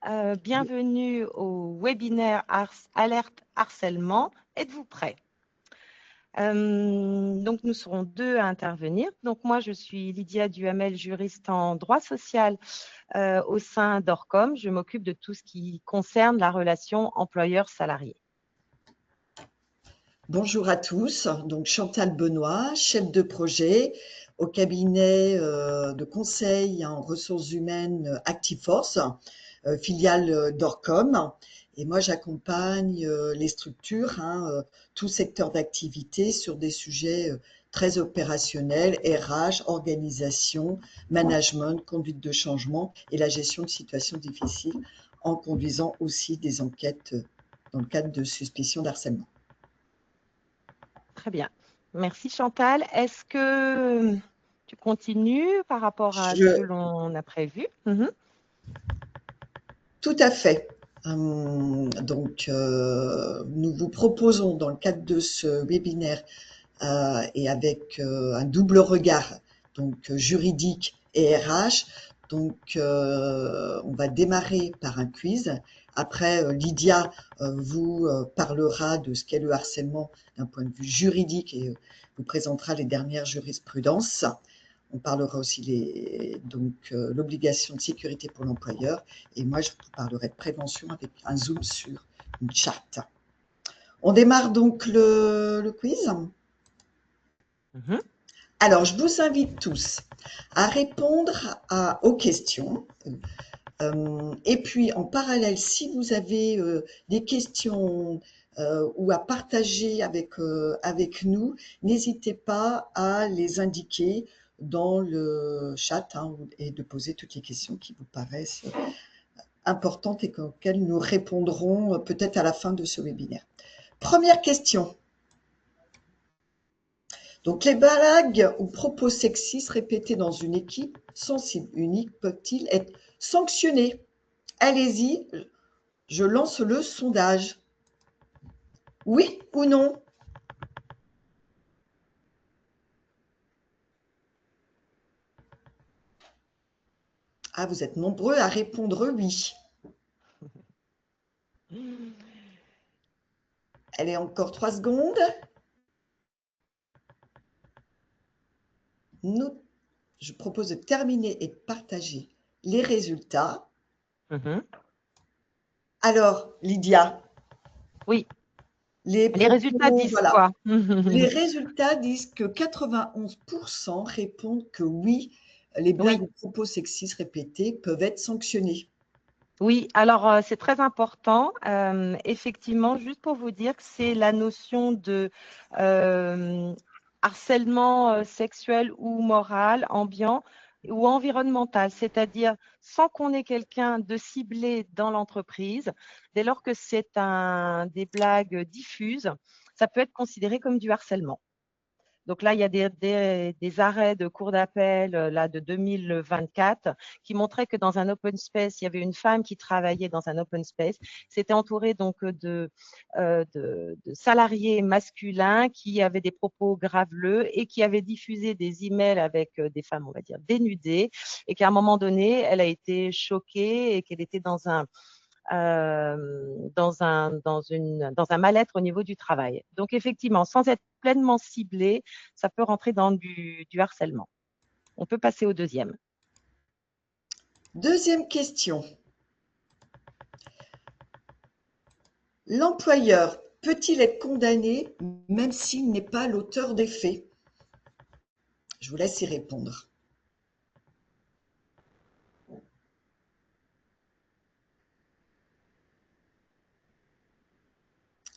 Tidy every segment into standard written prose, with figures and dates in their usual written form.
Bienvenue au webinaire Alerte Harcèlement. Êtes-vous prêts? Donc, nous serons deux à intervenir. Donc, moi, je suis Lydia Duhamel, juriste en droit social au sein d'Orcom. Je m'occupe de tout ce qui concerne la relation employeur-salarié. Bonjour à tous, donc Chantal Benoît, chef de projet au cabinet de conseil en ressources humaines ActiveForce, filiale d'Orcom. Et moi, j'accompagne les structures, tout secteur d'activité sur des sujets très opérationnels, RH, organisation, management, conduite de changement et la gestion de situations difficiles en conduisant aussi des enquêtes dans le cadre de suspicion d'harcèlement. Très bien. Merci Chantal. Est-ce que tu continues par rapport à ce que l'on a prévu? Tout à fait. Donc, nous vous proposons dans le cadre de ce webinaire et avec un double regard, donc juridique et RH. Donc, on va démarrer par un quiz. Après, Lydia vous parlera de ce qu'est le harcèlement d'un point de vue juridique et vous présentera les dernières jurisprudences. On parlera aussi l'obligation de sécurité pour l'employeur. Et moi, je vous parlerai de prévention avec un zoom sur une charte. On démarre donc le quiz. Alors, je vous invite tous à répondre aux questions. Et puis, en parallèle, si vous avez des questions ou à partager avec nous, n'hésitez pas à les indiquer dans le chat et de poser toutes les questions qui vous paraissent importantes et auxquelles nous répondrons peut-être à la fin de ce webinaire. Première question. Donc, les blagues ou propos sexistes répétés dans une équipe sans cible unique peuvent-ils être sanctionnés? Allez-y, je lance le sondage. Oui ou non? Ah, vous êtes nombreux à répondre oui. Allez, encore 3 secondes. Je propose de terminer et de partager les résultats. Alors, Lydia. Oui. Les résultats disent quoi? Les résultats disent que 91% répondent que oui, les blagues ou propos sexistes répétés peuvent être sanctionnés. Oui, alors c'est très important. Effectivement, juste pour vous dire que c'est la notion de harcèlement sexuel ou moral, ambiant ou environnemental, c'est-à-dire sans qu'on ait quelqu'un de ciblé dans l'entreprise, dès lors que c'est des blagues diffuses, ça peut être considéré comme du harcèlement. Donc là, il y a des arrêts de cour d'appel là de 2024 qui montraient que dans un open space, il y avait une femme qui travaillait dans un open space. C'était entouré donc de salariés masculins qui avaient des propos graveleux et qui avaient diffusé des emails avec des femmes, on va dire, dénudées, et qu'à un moment donné, elle a été choquée et qu'elle était dans un mal-être au niveau du travail. Donc, effectivement, sans être pleinement ciblé, ça peut rentrer dans du harcèlement. On peut passer au deuxième. Deuxième question. L'employeur peut-il être condamné même s'il n'est pas l'auteur des faits? Je vous laisse y répondre.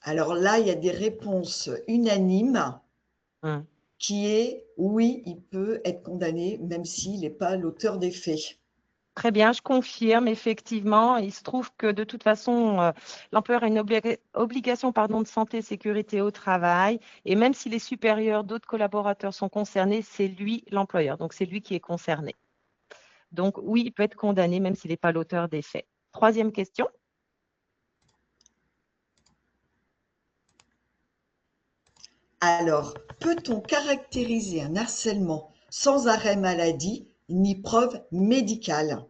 Alors là, il y a des réponses unanimes qui est oui, il peut être condamné même s'il n'est pas l'auteur des faits. Très bien, je confirme, effectivement. Il se trouve que de toute façon, l'employeur a une obligation de santé et sécurité au travail. Et même si les supérieurs d'autres collaborateurs sont concernés, c'est lui l'employeur. Donc, c'est lui qui est concerné. Donc, oui, il peut être condamné même s'il n'est pas l'auteur des faits. Troisième question. Alors, peut-on caractériser un harcèlement sans arrêt maladie ni preuve médicale?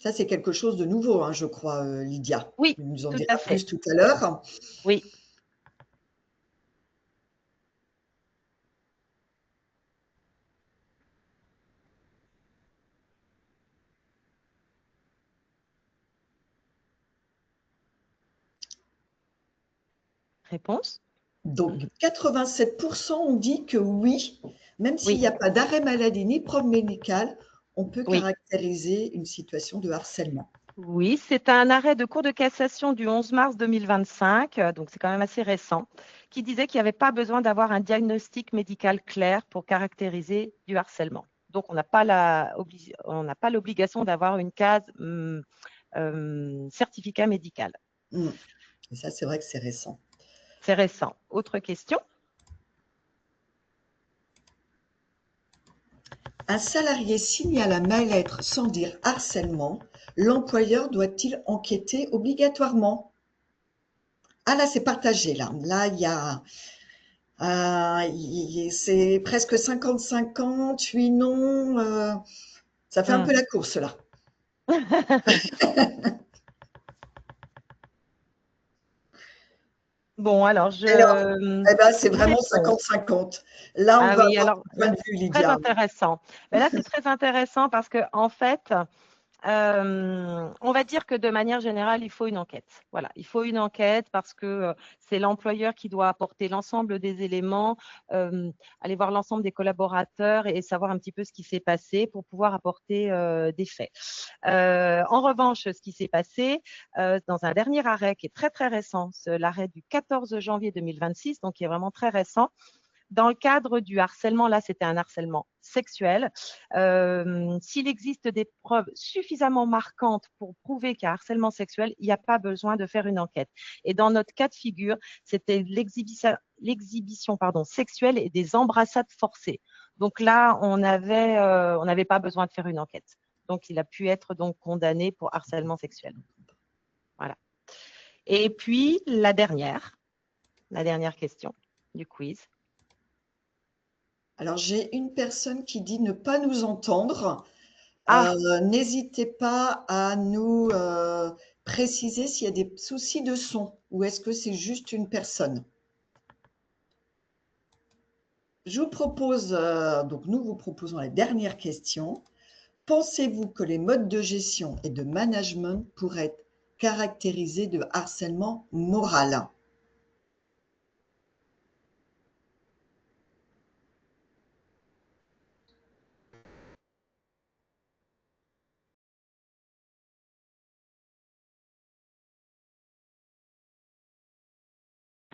Ça, c'est quelque chose de nouveau, hein, je crois, Lydia. Oui, Tu nous en tout à diras fait. plus tout à l'heure. Oui. Réponse? Donc 87 ont dit que oui, même s'il Oui, n'y a pas d'arrêt maladie ni preuve médicale, on peut oui. caractériser une situation de harcèlement. Oui, c'est un arrêt de Cour de cassation du 11 mars 2025, donc c'est quand même assez récent, qui disait qu'il n'y avait pas besoin d'avoir un diagnostic médical clair pour caractériser du harcèlement. Donc, on n'a pas l'obligation d'avoir une case certificat médical. Mmh. Et ça, c'est vrai que c'est récent. C'est récent. Autre question? Un salarié signale un mal-être sans dire harcèlement, l'employeur doit-il enquêter obligatoirement? Ah là, c'est partagé là. Là, il y a c'est presque 50-50, oui, non. Ça fait un peu Hmm. la course là. Bon, alors Alors, eh ben, c'est je vraiment réponds. 50-50. Là, on Ah va oui, avoir alors ton point de vue, très Lydia. intéressant. Mais là, c'est très intéressant parce que en fait, on va dire que de manière générale, il faut une enquête. Voilà, il faut une enquête parce que c'est l'employeur qui doit apporter l'ensemble des éléments, aller voir l'ensemble des collaborateurs et savoir un petit peu ce qui s'est passé pour pouvoir apporter des faits. En revanche, ce qui s'est passé dans un dernier arrêt qui est très très récent, l'arrêt du 14 janvier 2026, donc qui est vraiment très récent, dans le cadre du harcèlement, là, c'était un harcèlement sexuel. S'il existe des preuves suffisamment marquantes pour prouver qu'il y a harcèlement sexuel, il n'y a pas besoin de faire une enquête. Et dans notre cas de figure, c'était l'exhibition sexuelle et des embrassades forcées. Donc là, on n'avait pas besoin de faire une enquête. Donc, il a pu être donc condamné pour harcèlement sexuel. Voilà. Et puis, la dernière question du quiz. Alors, j'ai une personne qui dit ne pas nous entendre. Ah, N'hésitez pas à nous préciser s'il y a des soucis de son ou est-ce que c'est juste une personne. Je vous propose, donc nous vous proposons la dernière question. Pensez-vous que les modes de gestion et de management pourraient être caractérisés de harcèlement moral?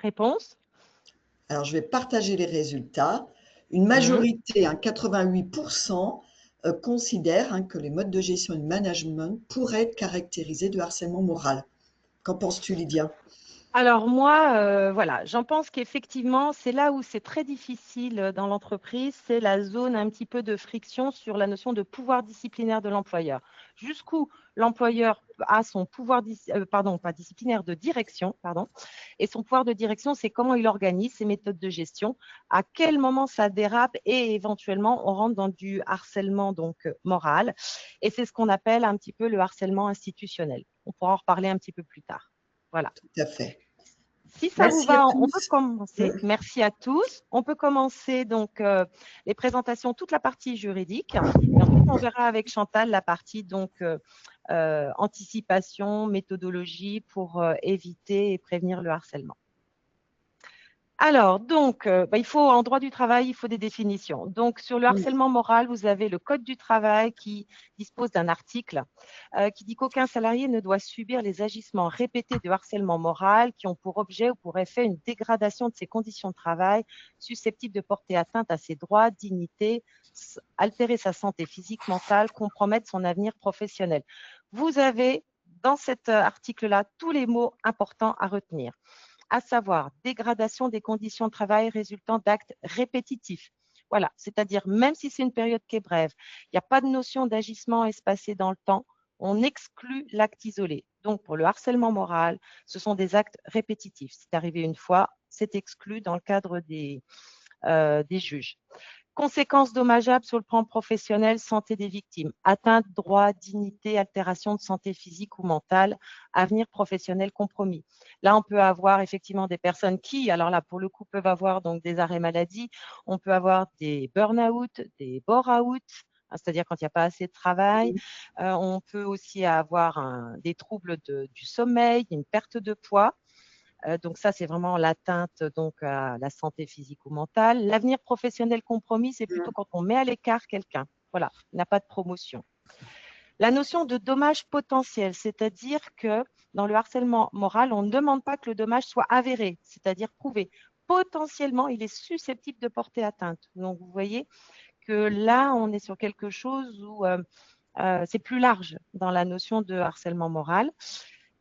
réponse? Alors, je vais partager les résultats. Une Mmh. majorité, 88%, considèrent que les modes de gestion et de management pourraient être caractérisés de harcèlement moral. Qu'en penses-tu, Lydia? Alors moi, voilà, j'en pense qu'effectivement, c'est là où c'est très difficile dans l'entreprise, c'est la zone un petit peu de friction sur la notion de pouvoir disciplinaire de l'employeur. Jusqu'où l'employeur a son pouvoir, pardon, pas disciplinaire, de direction, pardon, et son pouvoir de direction, c'est comment il organise ses méthodes de gestion, à quel moment ça dérape et éventuellement on rentre dans du harcèlement donc moral. Et c'est ce qu'on appelle un petit peu le harcèlement institutionnel. On pourra en reparler un petit peu plus tard. Voilà. Tout à fait. Si ça vous Merci à va, on peut tous. commencer. Merci à tous. On peut commencer donc les présentations, toute la partie juridique. Et ensuite, on verra avec Chantal la partie donc anticipation, méthodologie pour éviter et prévenir le harcèlement. Alors, donc, il faut, en droit du travail, il faut des définitions. Donc, sur le Mm. harcèlement moral, vous avez le Code du travail qui dispose d'un article qui dit qu'aucun salarié ne doit subir les agissements répétés de harcèlement moral qui ont pour objet ou pour effet une dégradation de ses conditions de travail susceptibles de porter atteinte à ses droits, dignité, altérer sa santé physique, mentale, compromettre son avenir professionnel. Vous avez dans cet article-là tous les mots importants à retenir, à savoir dégradation des conditions de travail résultant d'actes répétitifs. Voilà, c'est-à-dire même si c'est une période qui est brève, il n'y a pas de notion d'agissement espacé dans le temps, on exclut l'acte isolé. Donc pour le harcèlement moral, ce sont des actes répétitifs. C'est arrivé une fois, c'est exclu dans le cadre des juges. Conséquences dommageables sur le plan professionnel, santé des victimes, atteinte, droit, dignité, altération de santé physique ou mentale, avenir professionnel compromis. Là, on peut avoir effectivement des personnes qui, alors là, pour le coup, peuvent avoir donc des arrêts maladie, on peut avoir des burn-out, des bore-out, c'est-à-dire quand il n'y a pas assez de travail. On peut aussi avoir des troubles du sommeil, une perte de poids. Donc ça, c'est vraiment l'atteinte donc à la santé physique ou mentale. L'avenir professionnel compromis, c'est plutôt quand on met à l'écart quelqu'un. Voilà, il n'a pas de promotion. La notion de dommage potentiel, c'est-à-dire que dans le harcèlement moral, on ne demande pas que le dommage soit avéré, c'est-à-dire prouvé. Potentiellement, il est susceptible de porter atteinte. Donc, vous voyez que là, on est sur quelque chose où c'est plus large dans la notion de harcèlement moral.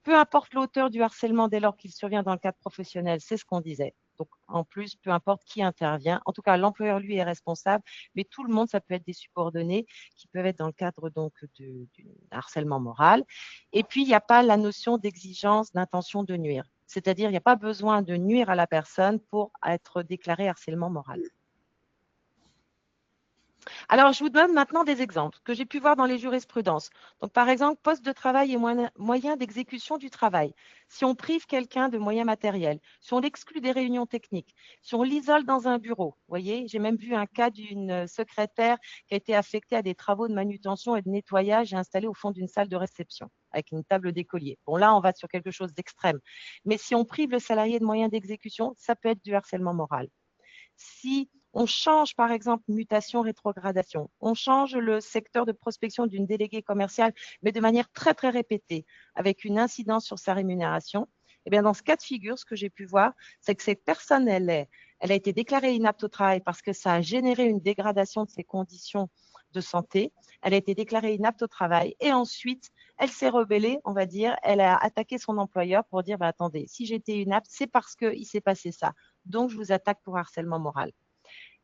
Peu importe l'auteur du harcèlement dès lors qu'il survient dans le cadre professionnel, c'est ce qu'on disait. Donc, en plus, peu importe qui intervient. En tout cas, l'employeur, lui, est responsable, mais tout le monde, ça peut être des subordonnés qui peuvent être dans le cadre donc du harcèlement moral. Et puis, il n'y a pas la notion d'exigence, d'intention de nuire. C'est-à-dire, il n'y a pas besoin de nuire à la personne pour être déclaré harcèlement moral. Alors, je vous donne maintenant des exemples que j'ai pu voir dans les jurisprudences. Donc, par exemple, poste de travail et moyens d'exécution du travail. Si on prive quelqu'un de moyens matériels, si on l'exclut des réunions techniques, si on l'isole dans un bureau. Vous voyez, j'ai même vu un cas d'une secrétaire qui a été affectée à des travaux de manutention et de nettoyage et installée au fond d'une salle de réception avec une table d'écolier. Bon, là, on va sur quelque chose d'extrême. Mais si on prive le salarié de moyens d'exécution, ça peut être du harcèlement moral. Si on change, par exemple, mutation, rétrogradation, on change le secteur de prospection d'une déléguée commerciale, mais de manière très, très répétée, avec une incidence sur sa rémunération, eh bien, dans ce cas de figure, ce que j'ai pu voir, c'est que cette personne, elle a été déclarée inapte au travail parce que ça a généré une dégradation de ses conditions de santé. Elle a été déclarée inapte au travail et ensuite, elle s'est rebellée, on va dire, elle a attaqué son employeur pour dire, bah, attendez, si j'étais inapte, c'est parce qu'il s'est passé ça. Donc, je vous attaque pour harcèlement moral.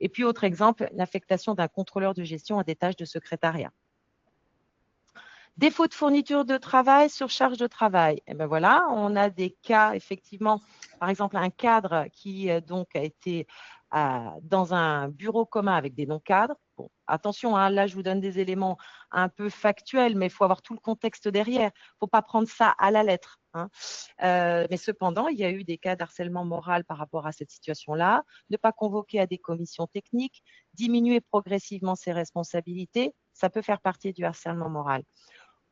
Et puis, autre exemple, l'affectation d'un contrôleur de gestion à des tâches de secrétariat. Défaut de fourniture de travail, surcharge de travail. Et bien voilà, on a des cas, effectivement, par exemple, un cadre qui donc a été dans un bureau commun avec des non-cadres. Bon, attention, hein, là, je vous donne des éléments un peu factuels, mais il faut avoir tout le contexte derrière. Il ne faut pas prendre ça à la lettre. Hein. Mais cependant, il y a eu des cas d'harcèlement moral par rapport à cette situation-là. Ne pas convoquer à des commissions techniques, diminuer progressivement ses responsabilités, ça peut faire partie du harcèlement moral.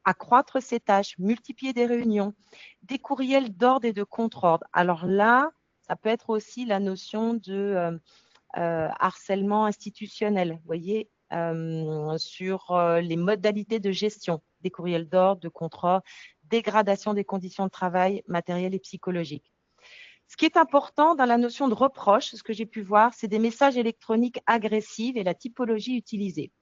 Accroître ses tâches, multiplier des réunions, des courriels d'ordre et de contre-ordre. Alors là, ça peut être aussi la notion de harcèlement institutionnel, vous voyez, sur les modalités de gestion des courriels d'ordre, de contre-ordre, dégradation des conditions de travail matérielles et psychologiques. Ce qui est important dans la notion de reproche, ce que j'ai pu voir, c'est des messages électroniques agressifs et la typologie utilisée.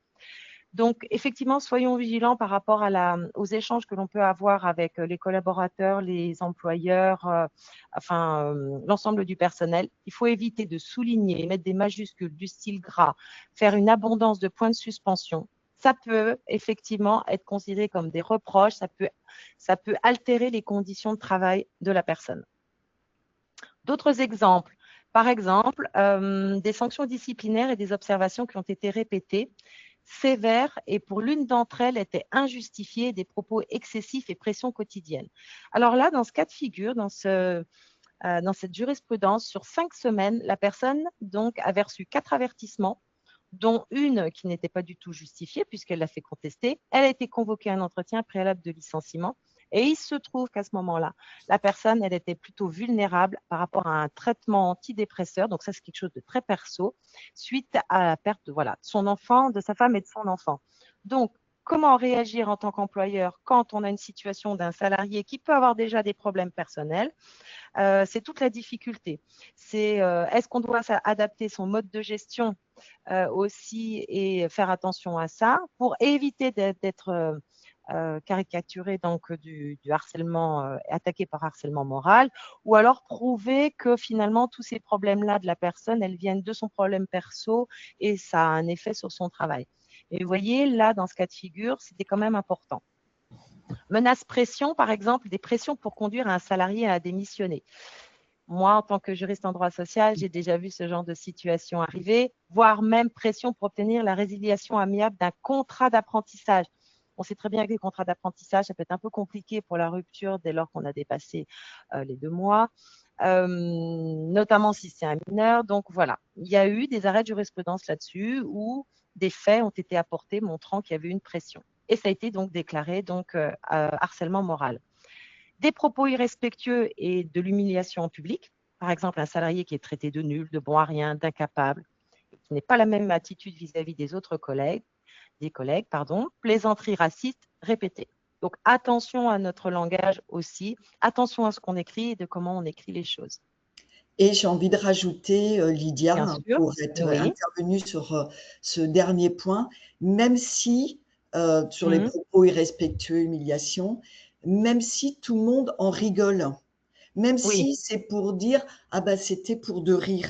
Donc, effectivement, soyons vigilants par rapport aux échanges que l'on peut avoir avec les collaborateurs, les employeurs, l'ensemble du personnel. Il faut éviter de souligner, mettre des majuscules du style gras, faire une abondance de points de suspension. Ça peut effectivement être considéré comme des reproches, ça peut altérer les conditions de travail de la personne. D'autres exemples, par exemple, des sanctions disciplinaires et des observations qui ont été répétées, sévères, et pour l'une d'entre elles étaient injustifiées, des propos excessifs et pression quotidienne. Alors là, dans ce cas de figure, dans cette jurisprudence, sur 5 semaines, la personne donc avait reçu 4 avertissements, dont une qui n'était pas du tout justifiée puisqu'elle l'a fait contester. Elle a été convoquée à un entretien préalable de licenciement. Et il se trouve qu'à ce moment-là, la personne, elle était plutôt vulnérable par rapport à un traitement antidépresseur. Donc ça, c'est quelque chose de très perso, suite à la perte de son enfant, de sa femme et de son enfant. Donc, comment réagir en tant qu'employeur quand on a une situation d'un salarié qui peut avoir déjà des problèmes personnels? C'est toute la difficulté. C'est est-ce qu'on doit adapter son mode de gestion aussi et faire attention à ça pour éviter d'être caricaturé donc du harcèlement, attaqué par harcèlement moral, ou alors prouver que finalement tous ces problèmes-là de la personne, elles viennent de son problème perso et ça a un effet sur son travail. Et vous voyez, là, dans ce cas de figure, c'était quand même important. Menace pression, par exemple, des pressions pour conduire un salarié à démissionner. Moi, en tant que juriste en droit social, j'ai déjà vu ce genre de situation arriver, voire même pression pour obtenir la résiliation amiable d'un contrat d'apprentissage. On sait très bien que les contrats d'apprentissage, ça peut être un peu compliqué pour la rupture dès lors qu'on a dépassé les 2 mois, notamment si c'est un mineur. Donc voilà, il y a eu des arrêts de jurisprudence là-dessus où des faits ont été apportés montrant qu'il y avait une pression. Et ça a été donc déclaré harcèlement moral. Des propos irrespectueux et de l'humiliation en public, par exemple un salarié qui est traité de nul, de bon à rien, d'incapable, qui n'est pas la même attitude vis-à-vis des autres collègues, plaisanteries racistes répétées. Donc attention à notre langage aussi, attention à ce qu'on écrit et de comment on écrit les choses. Et j'ai envie de rajouter, Lydia, Bien hein, sûr, pour être oui. intervenue sur ce dernier point, même si, sur les Mmh. propos irrespectueux, humiliation, même si tout le monde en rigole, même Oui, si c'est pour dire: «Ah bah, c'était pour de rire».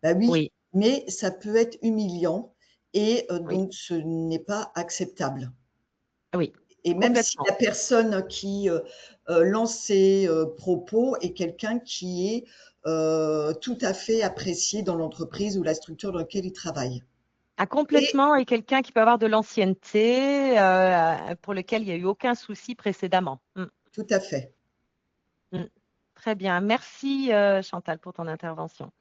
Bah oui, oui, mais ça peut être humiliant et oui, donc ce n'est pas acceptable. oui, Et même si complètement. la personne qui, lance ces, propos est quelqu'un qui est, tout à fait apprécié dans l'entreprise ou la structure dans laquelle il travaille. Ah, Et complètement, et quelqu'un qui peut avoir de l'ancienneté, pour lequel il n'y a eu aucun souci précédemment. tout à fait. Mm. Très bien. Merci, Chantal, pour ton intervention.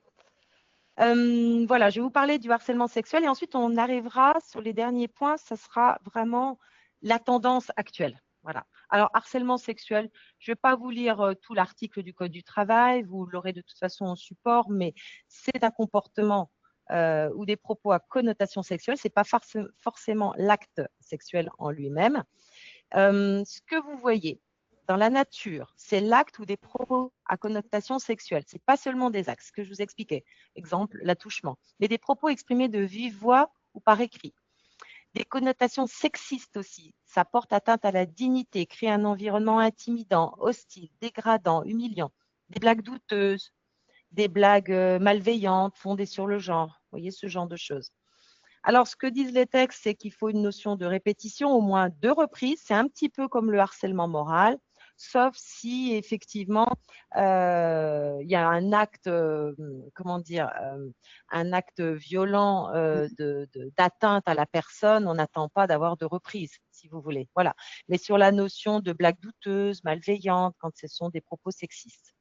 Voilà, je vais vous parler du harcèlement sexuel et ensuite on arrivera sur les derniers points. Ça sera vraiment la tendance actuelle. Voilà. Alors, harcèlement sexuel, je ne vais pas vous lire tout l'article du Code du travail, vous l'aurez de toute façon en support, mais c'est un comportement ou des propos à connotation sexuelle. Ce n'est pas forcément l'acte sexuel en lui-même. Ce que vous voyez dans la nature, c'est l'acte ou des propos à connotation sexuelle. Ce n'est pas seulement des actes, ce que je vous expliquais. Exemple, l'attouchement, mais des propos exprimés de vive voix ou par écrit. Des connotations sexistes aussi. Ça porte atteinte à la dignité, crée un environnement intimidant, hostile, dégradant, humiliant. Des blagues douteuses, des blagues malveillantes, fondées sur le genre. Vous voyez ce genre de choses. Alors, ce que disent les textes, c'est qu'il faut une notion de répétition, au moins 2 reprises. C'est un petit peu comme le harcèlement moral, sauf si effectivement il y a un acte, comment dire, un acte violent d'atteinte à la personne. On n'attend pas d'avoir 2 reprises, si vous voulez. Voilà. Mais sur la notion de blague douteuse, malveillante, quand ce sont des propos sexistes.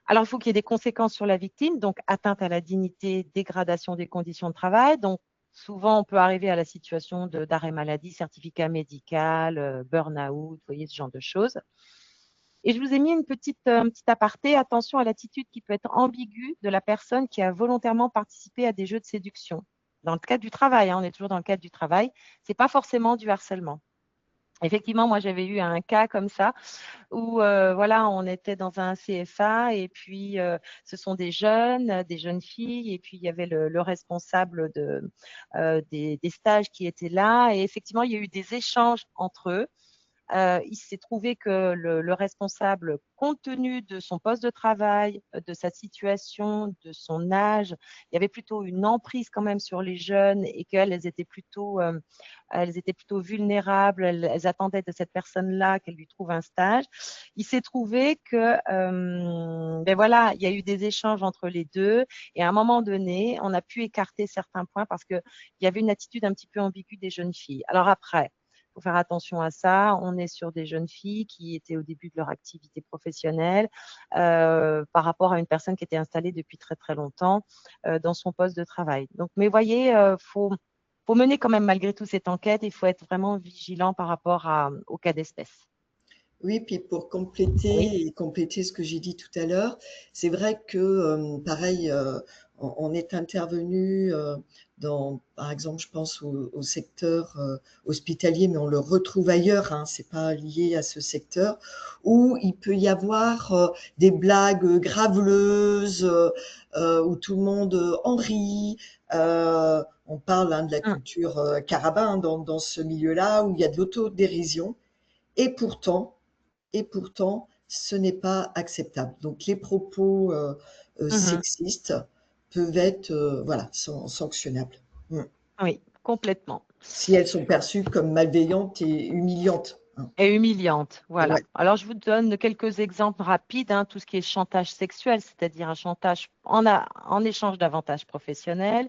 Alors, il faut qu'il y ait des conséquences sur la victime, donc atteinte à la dignité, dégradation des conditions de travail. Donc, souvent, on peut arriver à la situation d'arrêt maladie, certificat médical, burn-out, vous voyez, ce genre de choses. Et je vous ai mis un petit aparté. Attention à l'attitude qui peut être ambiguë de la personne qui a volontairement participé à des jeux de séduction. Dans le cadre du travail, hein, on est toujours dans le cadre du travail, ce n'est pas forcément du harcèlement. Effectivement, moi, j'avais eu un cas comme ça où voilà, on était dans un CFA et puis ce sont des jeunes filles, et puis il y avait le responsable des stages qui était là. Et effectivement, il y a eu des échanges entre eux. Il s'est trouvé que le responsable, compte tenu de son poste de travail, de sa situation, de son âge, il y avait plutôt une emprise quand même sur les jeunes et qu'elles elles étaient plutôt vulnérables. Elles attendaient de cette personne-là qu'elle lui trouve un stage. Il s'est trouvé que, ben voilà, il y a eu des échanges entre les deux et à un moment donné, on a pu écarter certains points parce qu'il y avait une attitude un petit peu ambiguë des jeunes filles. Alors après, faut faire attention à ça. On est sur des jeunes filles qui étaient au début de leur activité professionnelle par rapport à une personne qui était installée depuis très très longtemps dans son poste de travail. Donc, mais voyez, faut mener quand même malgré tout cette enquête. Il faut être vraiment vigilant par rapport au cas d'espèce. Oui, puis pour Oui. compléter ce que j'ai dit tout à l'heure, c'est vrai que, pareil, on est intervenu, dans par exemple, je pense au secteur, hospitalier, mais on le retrouve ailleurs, hein, c'est pas lié à ce secteur, où il peut y avoir, des blagues, graveleuses, où tout le monde, en rit. On parle, hein, de la Hum, culture, carabin dans ce milieu-là, où il y a de l'autodérision et pourtant, ce n'est pas acceptable. Donc les propos mhm. sexistes peuvent être voilà, sanctionnables. Mm. Oui, complètement. Si elles sont perçues comme malveillantes et humiliantes. hein. Et humiliante, voilà. Ouais. Alors, je vous donne quelques exemples rapides, hein, tout ce qui est chantage sexuel, c'est-à-dire un chantage en échange d'avantages professionnels,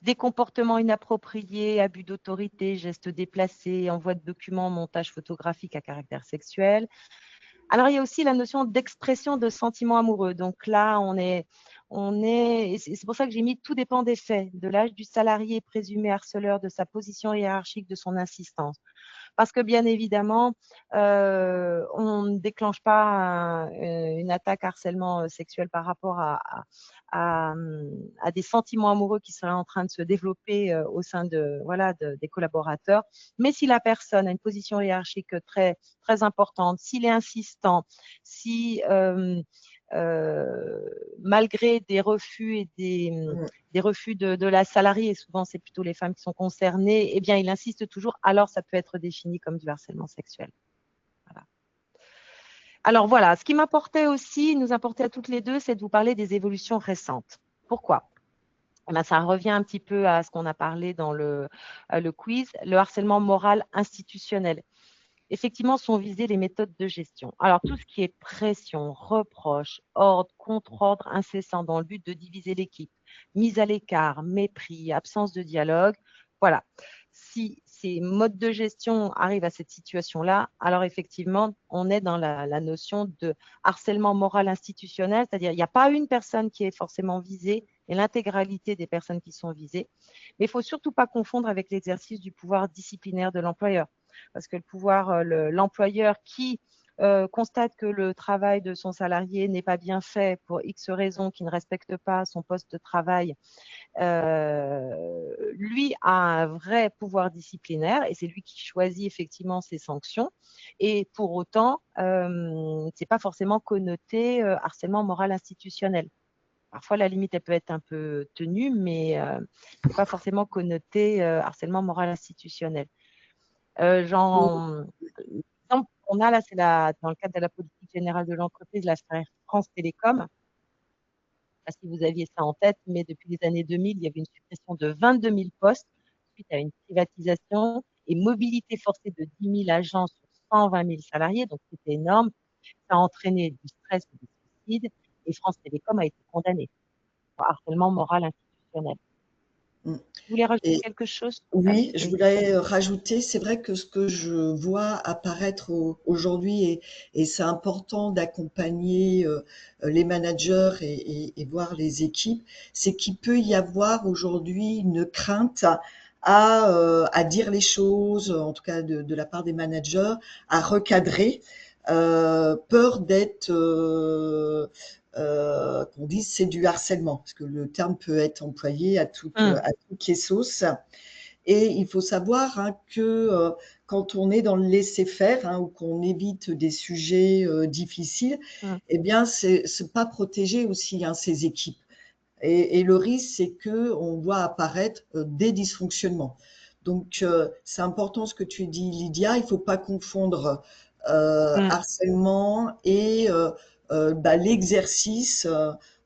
des comportements inappropriés, abus d'autorité, gestes déplacés, envoi de documents, montage photographique à caractère sexuel. Alors, il y a aussi la notion d'expression de sentiments amoureux. Donc là, et c'est pour ça que j'ai mis tout dépend des faits, de l'âge du salarié présumé harceleur, de sa position hiérarchique, de son insistance. Parce que bien évidemment, on ne déclenche pas une attaque harcèlement sexuel par rapport à des sentiments amoureux qui seraient en train de se développer au sein des collaborateurs. Mais si la personne a une position hiérarchique très, très importante, s'il est insistant, si malgré des refus et Mm. des refus de la salariée, et souvent c'est plutôt les femmes qui sont concernées, eh bien il insiste toujours, alors ça peut être défini comme du harcèlement sexuel. Voilà. Alors voilà, ce qui nous importait à toutes les deux, c'est de vous parler des évolutions récentes. Pourquoi? Eh bien, ça revient un petit peu à ce qu'on a parlé dans le quiz, le harcèlement moral institutionnel. Effectivement, sont visées les méthodes de gestion. Alors, tout ce qui est pression, reproche, ordre, contre-ordre incessant dans le but de diviser l'équipe, mise à l'écart, mépris, absence de dialogue, voilà. Si ces modes de gestion arrivent à cette situation-là, alors effectivement, on est dans la notion de harcèlement moral institutionnel, c'est-à-dire il n'y a pas une personne qui est forcément visée et l'intégralité des personnes qui sont visées, mais il ne faut surtout pas confondre avec l'exercice du pouvoir disciplinaire de l'employeur. Parce que l'employeur qui constate que le travail de son salarié n'est pas bien fait pour X raisons, qui ne respecte pas son poste de travail, lui a un vrai pouvoir disciplinaire et c'est lui qui choisit effectivement ses sanctions. Et pour autant, ce n'est pas forcément connoté harcèlement moral institutionnel. Parfois, la limite, elle peut être un peu tenue, mais ce n'est pas forcément connoté harcèlement moral institutionnel. L'exemple qu'on a là, c'est dans le cadre de la politique générale de l'entreprise, la sphère France Télécom. Je ne sais pas si vous aviez ça en tête, mais depuis les années 2000, il y avait une suppression de 22 000 postes suite à une privatisation et mobilité forcée de 10 000 agents sur 120 000 salariés. Donc, c'était énorme. Ça a entraîné du stress et des suicides. Et France Télécom a été condamnée pour harcèlement moral institutionnel. Mm. Vous voulez rajouter Et quelque chose? oui, je Oui. voulais rajouter, c'est vrai que ce que je vois apparaître aujourd'hui, et c'est important d'accompagner les managers et voir les équipes, c'est qu'il peut y avoir aujourd'hui une crainte à dire les choses, en tout cas de la part des managers, à recadrer, peur d'être qu'on dise c'est du harcèlement, parce que le terme peut être employé Hum, à toutes les sauces. Et il faut savoir que quand on est dans le laisser-faire, ou qu'on évite des sujets difficiles, hum, eh bien, c'est pas protéger aussi ces équipes. Et le risque, c'est que on voit apparaître des dysfonctionnements. Donc, c'est important ce que tu dis, Lydia. Il faut pas confondre hum. harcèlement et l'exercice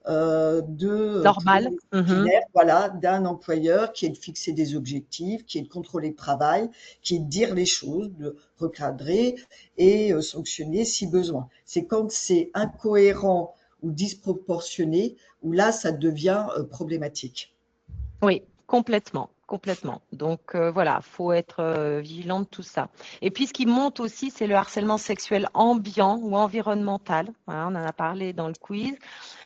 de pouvoir Normal. Mhm. disciplinaire, voilà, d'un employeur qui est de fixer des objectifs, qui est de contrôler le travail, qui est de dire les choses, de recadrer et sanctionner si besoin. C'est quand c'est incohérent ou disproportionné où là, ça devient problématique. Oui, complètement, complètement. Donc voilà, faut être vigilant de tout ça. Et puis ce qui monte aussi, c'est le harcèlement sexuel ambiant ou environnemental. Voilà, on en a parlé dans le quiz.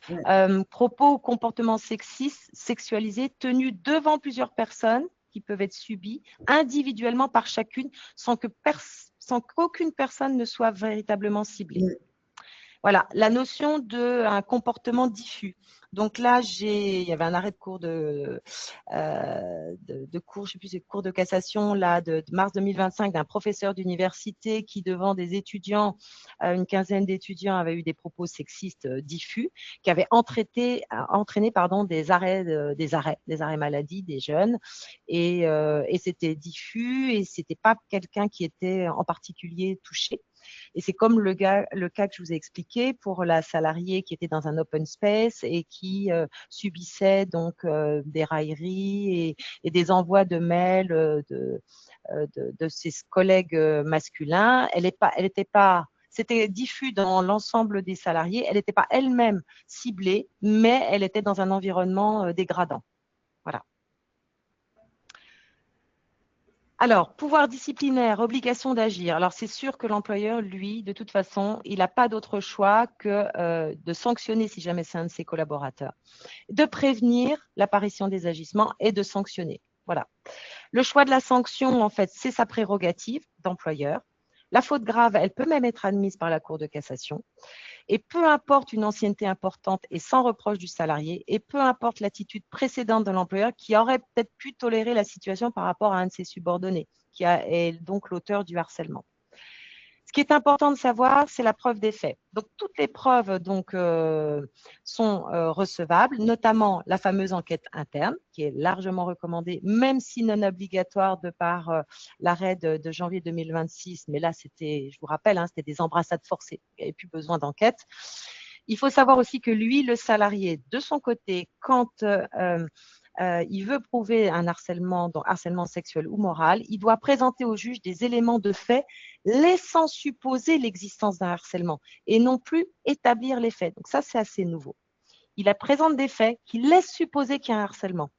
Ouais. Propos ou comportements sexistes, sexualisés, tenus devant plusieurs personnes qui peuvent être subis individuellement par chacune sans qu'aucune personne ne soit véritablement ciblée. Mm. Voilà, la notion d'un comportement diffus. Donc là, il y avait un arrêt de cours de cours, je sais plus, c'est cours de cassation là de mars 2025 d'un professeur d'université qui devant des étudiants, une quinzaine d'étudiants avaient eu des propos sexistes diffus, qui avaient entraîné des arrêts maladie des jeunes et c'était diffus et c'était pas quelqu'un qui était en particulier touché. Et c'est comme le cas que je vous ai expliqué pour la salariée qui était dans un open space et qui subissait donc des railleries et des envois de mails de ses collègues masculins. C'était diffus dans l'ensemble des salariés. Elle n'était pas elle-même ciblée, mais elle était dans un environnement dégradant. Voilà. Alors, pouvoir disciplinaire, obligation d'agir. Alors, c'est sûr que l'employeur, lui, de toute façon, il n'a pas d'autre choix que de sanctionner si jamais c'est un de ses collaborateurs, de prévenir l'apparition des agissements et de sanctionner. Voilà. Le choix de la sanction, en fait, c'est sa prérogative d'employeur. La faute grave, elle peut même être admise par la Cour de cassation. Et peu importe une ancienneté importante et sans reproche du salarié, et peu importe l'attitude précédente de l'employeur qui aurait peut-être pu tolérer la situation par rapport à un de ses subordonnés, qui est donc l'auteur du harcèlement. Ce qui est important de savoir, c'est la preuve des faits. Donc, toutes les preuves sont recevables, notamment la fameuse enquête interne, qui est largement recommandée, même si non obligatoire de par l'arrêt de janvier 2026. Mais là, je vous rappelle, c'était des embrassades forcées. Il n'y avait plus besoin d'enquête. Il faut savoir aussi que lui, le salarié, de son côté, quand il veut prouver un harcèlement, donc harcèlement sexuel ou moral, il doit présenter au juge des éléments de fait laissant supposer l'existence d'un harcèlement et non plus établir les faits. Donc ça, c'est assez nouveau. Il présente des faits qui laissent supposer qu'il y a un harcèlement.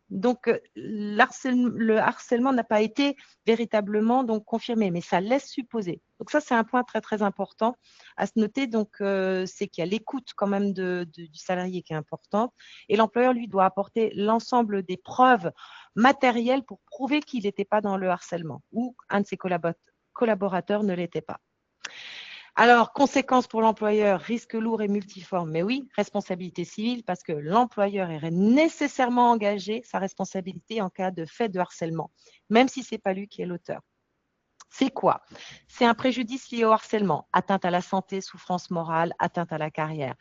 Donc, le harcèlement n'a pas été véritablement donc, confirmé, mais ça laisse supposer. Donc ça, c'est un point très, très important à se noter. Donc, c'est qu'il y a l'écoute quand même du salarié qui est importante. Et l'employeur, lui, doit apporter l'ensemble des preuves matérielles pour prouver qu'il n'était pas dans le harcèlement ou un de ses collaborateurs ne l'était pas. Alors, conséquences pour l'employeur, risque lourd et multiforme. Mais oui, responsabilité civile parce que l'employeur est nécessairement engagé sa responsabilité en cas de fait de harcèlement, même si ce n'est pas lui qui est l'auteur. C'est quoi? C'est un préjudice lié au harcèlement, atteinte à la santé, souffrance morale, atteinte à la carrière.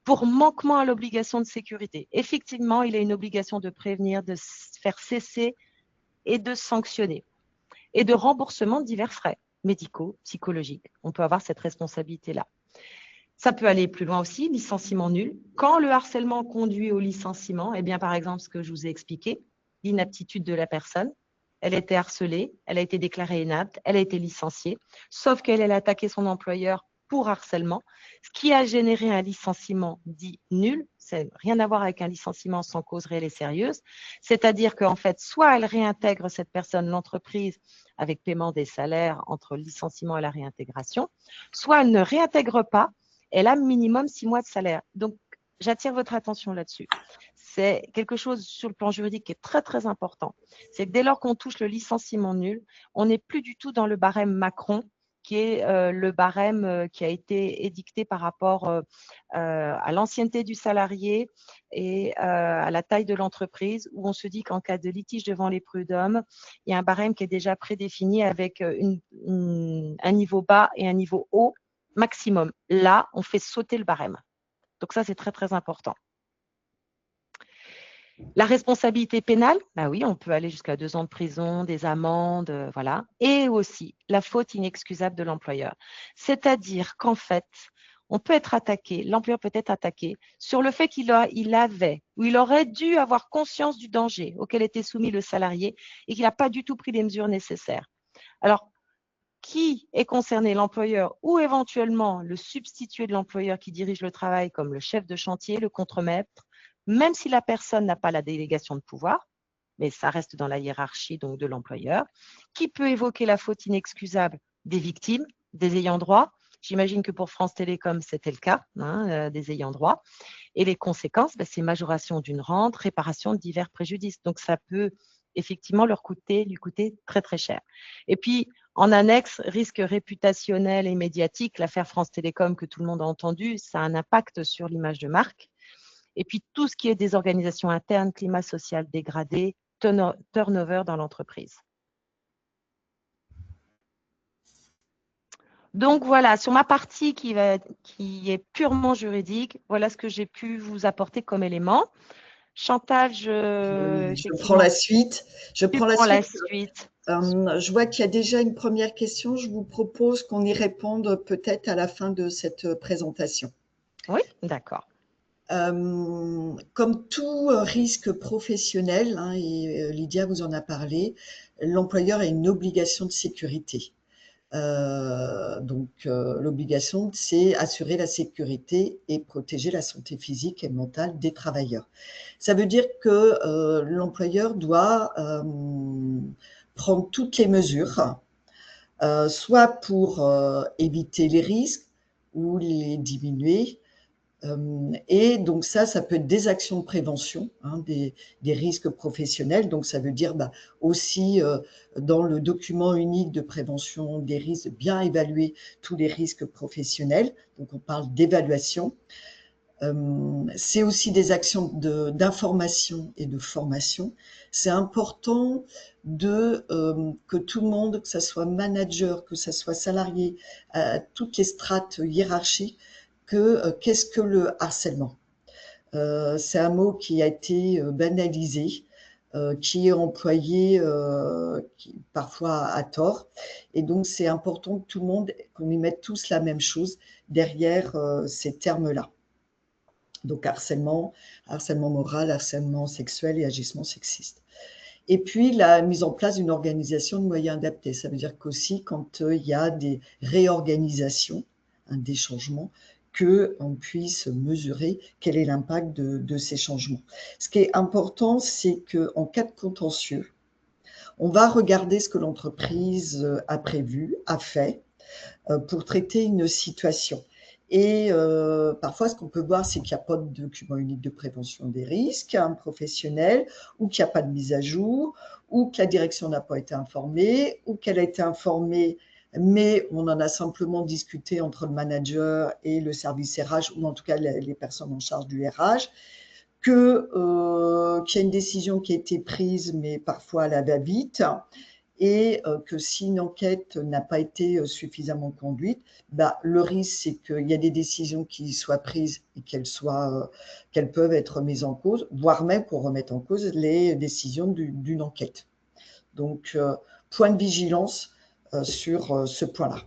Pour manquement à l'obligation de sécurité, effectivement, il a une obligation de prévenir, de faire cesser et de sanctionner et de remboursement de divers frais médicaux, psychologiques. On peut avoir cette responsabilité-là. Ça peut aller plus loin aussi, licenciement nul. Quand le harcèlement conduit au licenciement, eh bien, par exemple, ce que je vous ai expliqué, l'inaptitude de la personne, elle a été harcelée, elle a été déclarée inapte, elle a été licenciée, sauf qu'elle a attaqué son employeur pour harcèlement, ce qui a généré un licenciement dit nul. Ça n'a rien à voir avec un licenciement sans cause réelle et sérieuse. C'est-à-dire qu'en fait, soit elle réintègre cette personne, l'entreprise, avec paiement des salaires entre le licenciement et la réintégration, soit elle ne réintègre pas, elle a minimum 6 mois de salaire. Donc, j'attire votre attention là-dessus. C'est quelque chose sur le plan juridique qui est très, très important. C'est que dès lors qu'on touche le licenciement nul, on n'est plus du tout dans le barème Macron, qui est le barème qui a été édicté par rapport à l'ancienneté du salarié et à la taille de l'entreprise, où on se dit qu'en cas de litige devant les prud'hommes, il y a un barème qui est déjà prédéfini avec un niveau bas et un niveau haut maximum. Là, on fait sauter le barème. Donc ça, c'est très, très important. La responsabilité pénale, bah oui, on peut aller jusqu'à 2 ans de prison, des amendes, voilà. Et aussi la faute inexcusable de l'employeur. C'est-à-dire qu'en fait, on peut être attaqué, l'employeur peut être attaqué sur le fait qu'il avait ou il aurait dû avoir conscience du danger auquel était soumis le salarié et qu'il n'a pas du tout pris les mesures nécessaires. Alors, qui est concerné, l'employeur ou éventuellement le substitut de l'employeur qui dirige le travail comme le chef de chantier, le contremaître, même si la personne n'a pas la délégation de pouvoir, mais ça reste dans la hiérarchie donc de l'employeur, qui peut évoquer la faute inexcusable des victimes, des ayants droit. J'imagine que pour France Télécom, c'était le cas, des ayants droit. Et les conséquences, c'est majoration d'une rente, réparation de divers préjudices. Donc, ça peut effectivement lui coûter très, très cher. Et puis, en annexe, risque réputationnel et médiatique, l'affaire France Télécom que tout le monde a entendu, ça a un impact sur l'image de marque. Et puis, tout ce qui est désorganisation interne, climat social dégradé, turnover dans l'entreprise. Donc, voilà, sur ma partie qui est purement juridique, voilà ce que j'ai pu vous apporter comme élément. Chantal, je prends la suite. Je prends la suite. Je vois qu'il y a déjà une première question. Je vous propose qu'on y réponde peut-être à la fin de cette présentation. Oui, d'accord. Comme tout risque professionnel, hein, et Lydia vous en a parlé, l'employeur a une obligation de sécurité. L'obligation, c'est assurer la sécurité et protéger la santé physique et mentale des travailleurs. Ça veut dire que l'employeur doit prendre toutes les mesures, soit pour éviter les risques ou les diminuer, et donc ça peut être des actions de prévention, hein, des risques professionnels. Donc ça veut dire aussi dans le document unique de prévention des risques, bien évaluer tous les risques professionnels. Donc on parle d'évaluation. C'est aussi des actions d'information et de formation. C'est important que tout le monde, que ce soit manager, que ce soit salarié, toutes les strates hiérarchiques, qu'est-ce que le harcèlement? C'est un mot qui a été banalisé, qui est employé parfois à tort. Et donc, c'est important que tout le monde, qu'on y mette tous la même chose derrière ces termes-là. Donc, harcèlement moral, harcèlement sexuel et agissement sexiste. Et puis, la mise en place d'une organisation de moyens adaptés. Ça veut dire qu'aussi, quand il y a des réorganisations, hein, des changements, qu'on puisse mesurer quel est l'impact de ces changements. Ce qui est important, c'est qu'en cas de contentieux, on va regarder ce que l'entreprise a prévu, a fait, pour traiter une situation. Et parfois, ce qu'on peut voir, c'est qu'il n'y a pas de document unique de prévention des risques professionnels, ou qu'il n'y a pas de mise à jour, ou que la direction n'a pas été informée, ou qu'elle a été informée, mais on en a simplement discuté entre le manager et le service RH, ou en tout cas les personnes en charge du RH, qu'il y a une décision qui a été prise, mais parfois à la va-vite, et que si une enquête n'a pas été suffisamment conduite, le risque, c'est qu'il y a des décisions qui soient prises et qu'elles peuvent être mises en cause, voire même qu'on remette en cause les décisions d'une enquête. Donc, point de vigilance sur ce point-là.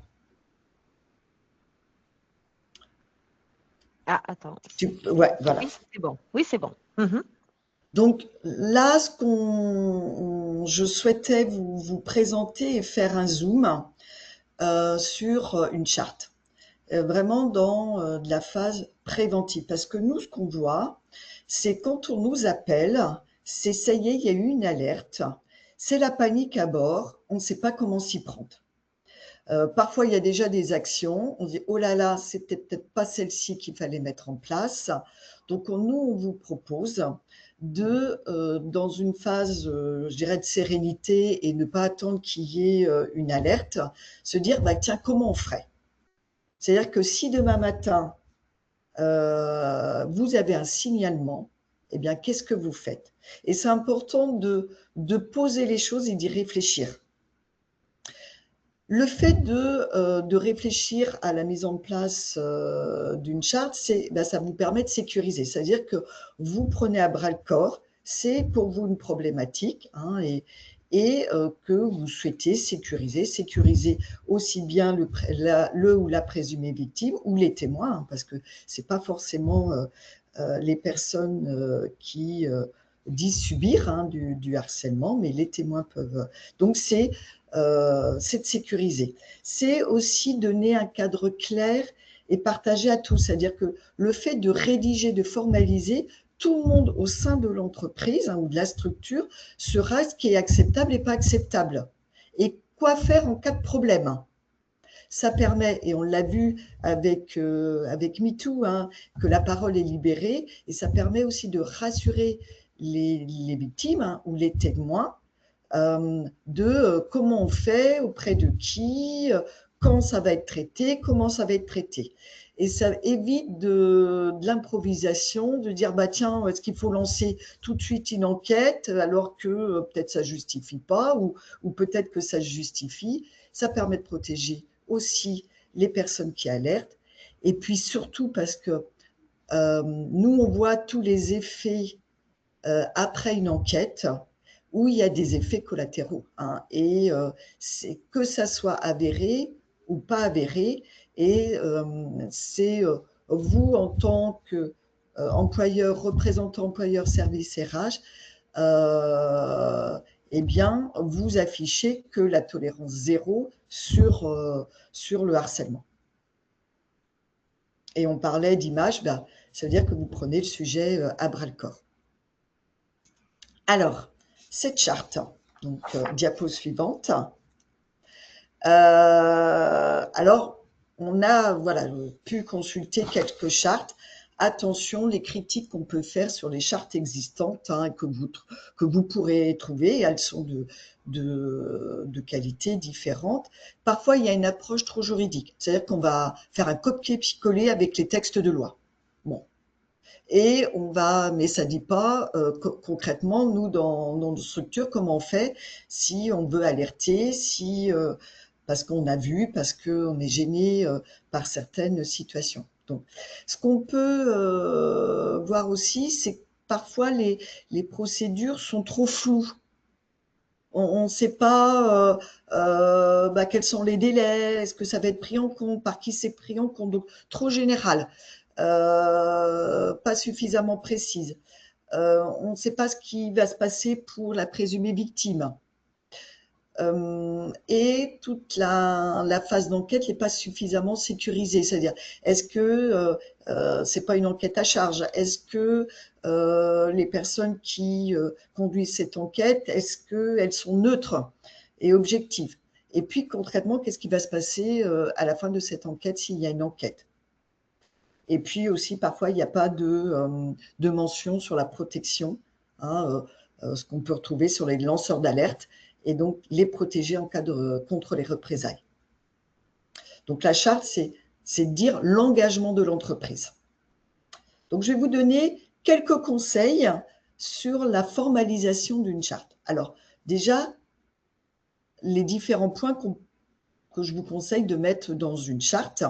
Ah, attends. Ouais, voilà. Oui, c'est bon. Oui, c'est bon. Mhm. Donc là, je souhaitais vous présenter et faire un zoom sur une charte, vraiment dans de la phase préventive. Parce que nous, ce qu'on voit, c'est quand on nous appelle, c'est ça y est, il y a eu une alerte, c'est la panique à bord, on ne sait pas comment s'y prendre. Parfois, il y a déjà des actions, on dit « oh là là, c'était peut-être pas celle-ci qu'il fallait mettre en place ». Donc, nous, on vous propose dans une phase, je dirais, de sérénité et ne pas attendre qu'il y ait une alerte, se dire tiens, comment on ferait? C'est-à-dire que si demain matin, vous avez un signalement, eh bien, qu'est-ce que vous faites? Et c'est important de poser les choses et d'y réfléchir. Le fait de réfléchir à la mise en place d'une charte, ça vous permet de sécuriser. C'est-à-dire que vous prenez à bras le corps, c'est pour vous une problématique, hein, et que vous souhaitez sécuriser aussi bien le ou la présumée victime ou les témoins, hein, parce que ce n'est pas forcément les personnes qui disent subir, hein, du harcèlement, mais les témoins peuvent. Donc, c'est de sécuriser. C'est aussi donner un cadre clair et partagé à tous. C'est-à-dire que le fait de rédiger, de formaliser, tout le monde au sein de l'entreprise, hein, ou de la structure saura ce qui est acceptable et pas acceptable. Et quoi faire en cas de problème. Ça permet, et on l'a vu avec MeToo, hein, que la parole est libérée, et ça permet aussi de rassurer les victimes, hein, ou les témoins, de comment on fait, auprès de qui, quand ça va être traité, comment ça va être traité. Et ça évite de l'improvisation, de dire tiens, est-ce qu'il faut lancer tout de suite une enquête alors que peut-être ça ne justifie pas, ou peut-être que ça se justifie. Ça permet de protéger aussi les personnes qui alertent. Et puis surtout parce que nous, on voit tous les effets après une enquête, où il y a des effets collatéraux, hein, et c'est que ça soit avéré ou pas avéré, et c'est vous en tant que employeur, représentant employeur service RH, eh bien, vous affichez que la tolérance zéro sur le harcèlement. Et on parlait d'image, ben, ça veut dire que vous prenez le sujet à bras-le-corps. Alors, cette charte, donc diapo suivante. Alors, on a voilà, pu consulter quelques chartes. Attention, les critiques qu'on peut faire sur les chartes existantes, hein, que vous pourrez trouver, elles sont de qualité différente. Parfois, il y a une approche trop juridique, c'est-à-dire qu'on va faire un copier-coller avec les textes de loi. Bon. Et on va, mais ça ne dit pas concrètement, nous, dans nos structures, comment on fait si on veut alerter, si parce qu'on a vu, parce qu'on est gêné par certaines situations. Donc, ce qu'on peut voir aussi, c'est que parfois les procédures sont trop floues. On ne sait pas bah, quels sont les délais, est-ce que ça va être pris en compte, par qui c'est pris en compte, donc trop général, pas suffisamment précise. On ne sait pas ce qui va se passer pour la présumée victime. Et toute la phase d'enquête n'est pas suffisamment sécurisée. C'est-à-dire, est-ce que c'est pas une enquête à charge? Est-ce que les personnes qui conduisent cette enquête, est-ce qu'elles sont neutres et objectives? Et puis, concrètement, qu'est-ce qui va se passer à la fin de cette enquête s'il y a une enquête? Et puis aussi, parfois, il n'y a pas de mention sur la protection, hein, ce qu'on peut retrouver sur les lanceurs d'alerte, et donc les protéger en cas contre les représailles. Donc la charte, c'est dire l'engagement de l'entreprise. Donc je vais vous donner quelques conseils sur la formalisation d'une charte. Alors déjà, les différents points que je vous conseille de mettre dans une charte,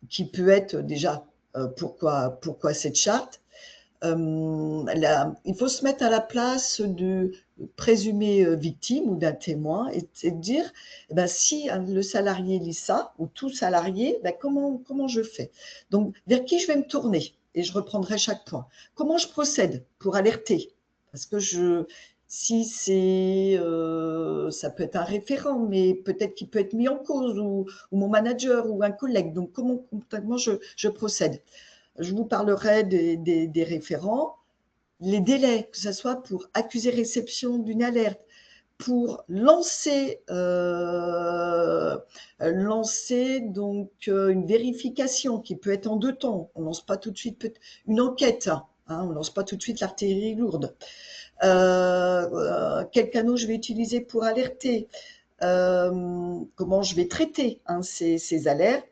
qui peut être déjà pourquoi cette charte. Il faut se mettre à la place de présumé victime ou d'un témoin et de dire, eh ben, si le salarié lit ça, ou tout salarié, ben, comment je fais? Donc, vers qui je vais me tourner? Et je reprendrai chaque point. Comment je procède pour alerter? Parce que si c'est, ça peut être un référent, mais peut-être qu'il peut être mis en cause, ou mon manager ou un collègue. Donc, comment concrètement je procède? Je vous parlerai des référents, les délais, que ce soit pour accuser réception d'une alerte, pour lancer donc une vérification qui peut être en 2 temps. On ne lance pas tout de suite une enquête, hein, on ne lance pas tout de suite l'artillerie lourde. Quel canal je vais utiliser pour alerter, comment je vais traiter ces alertes.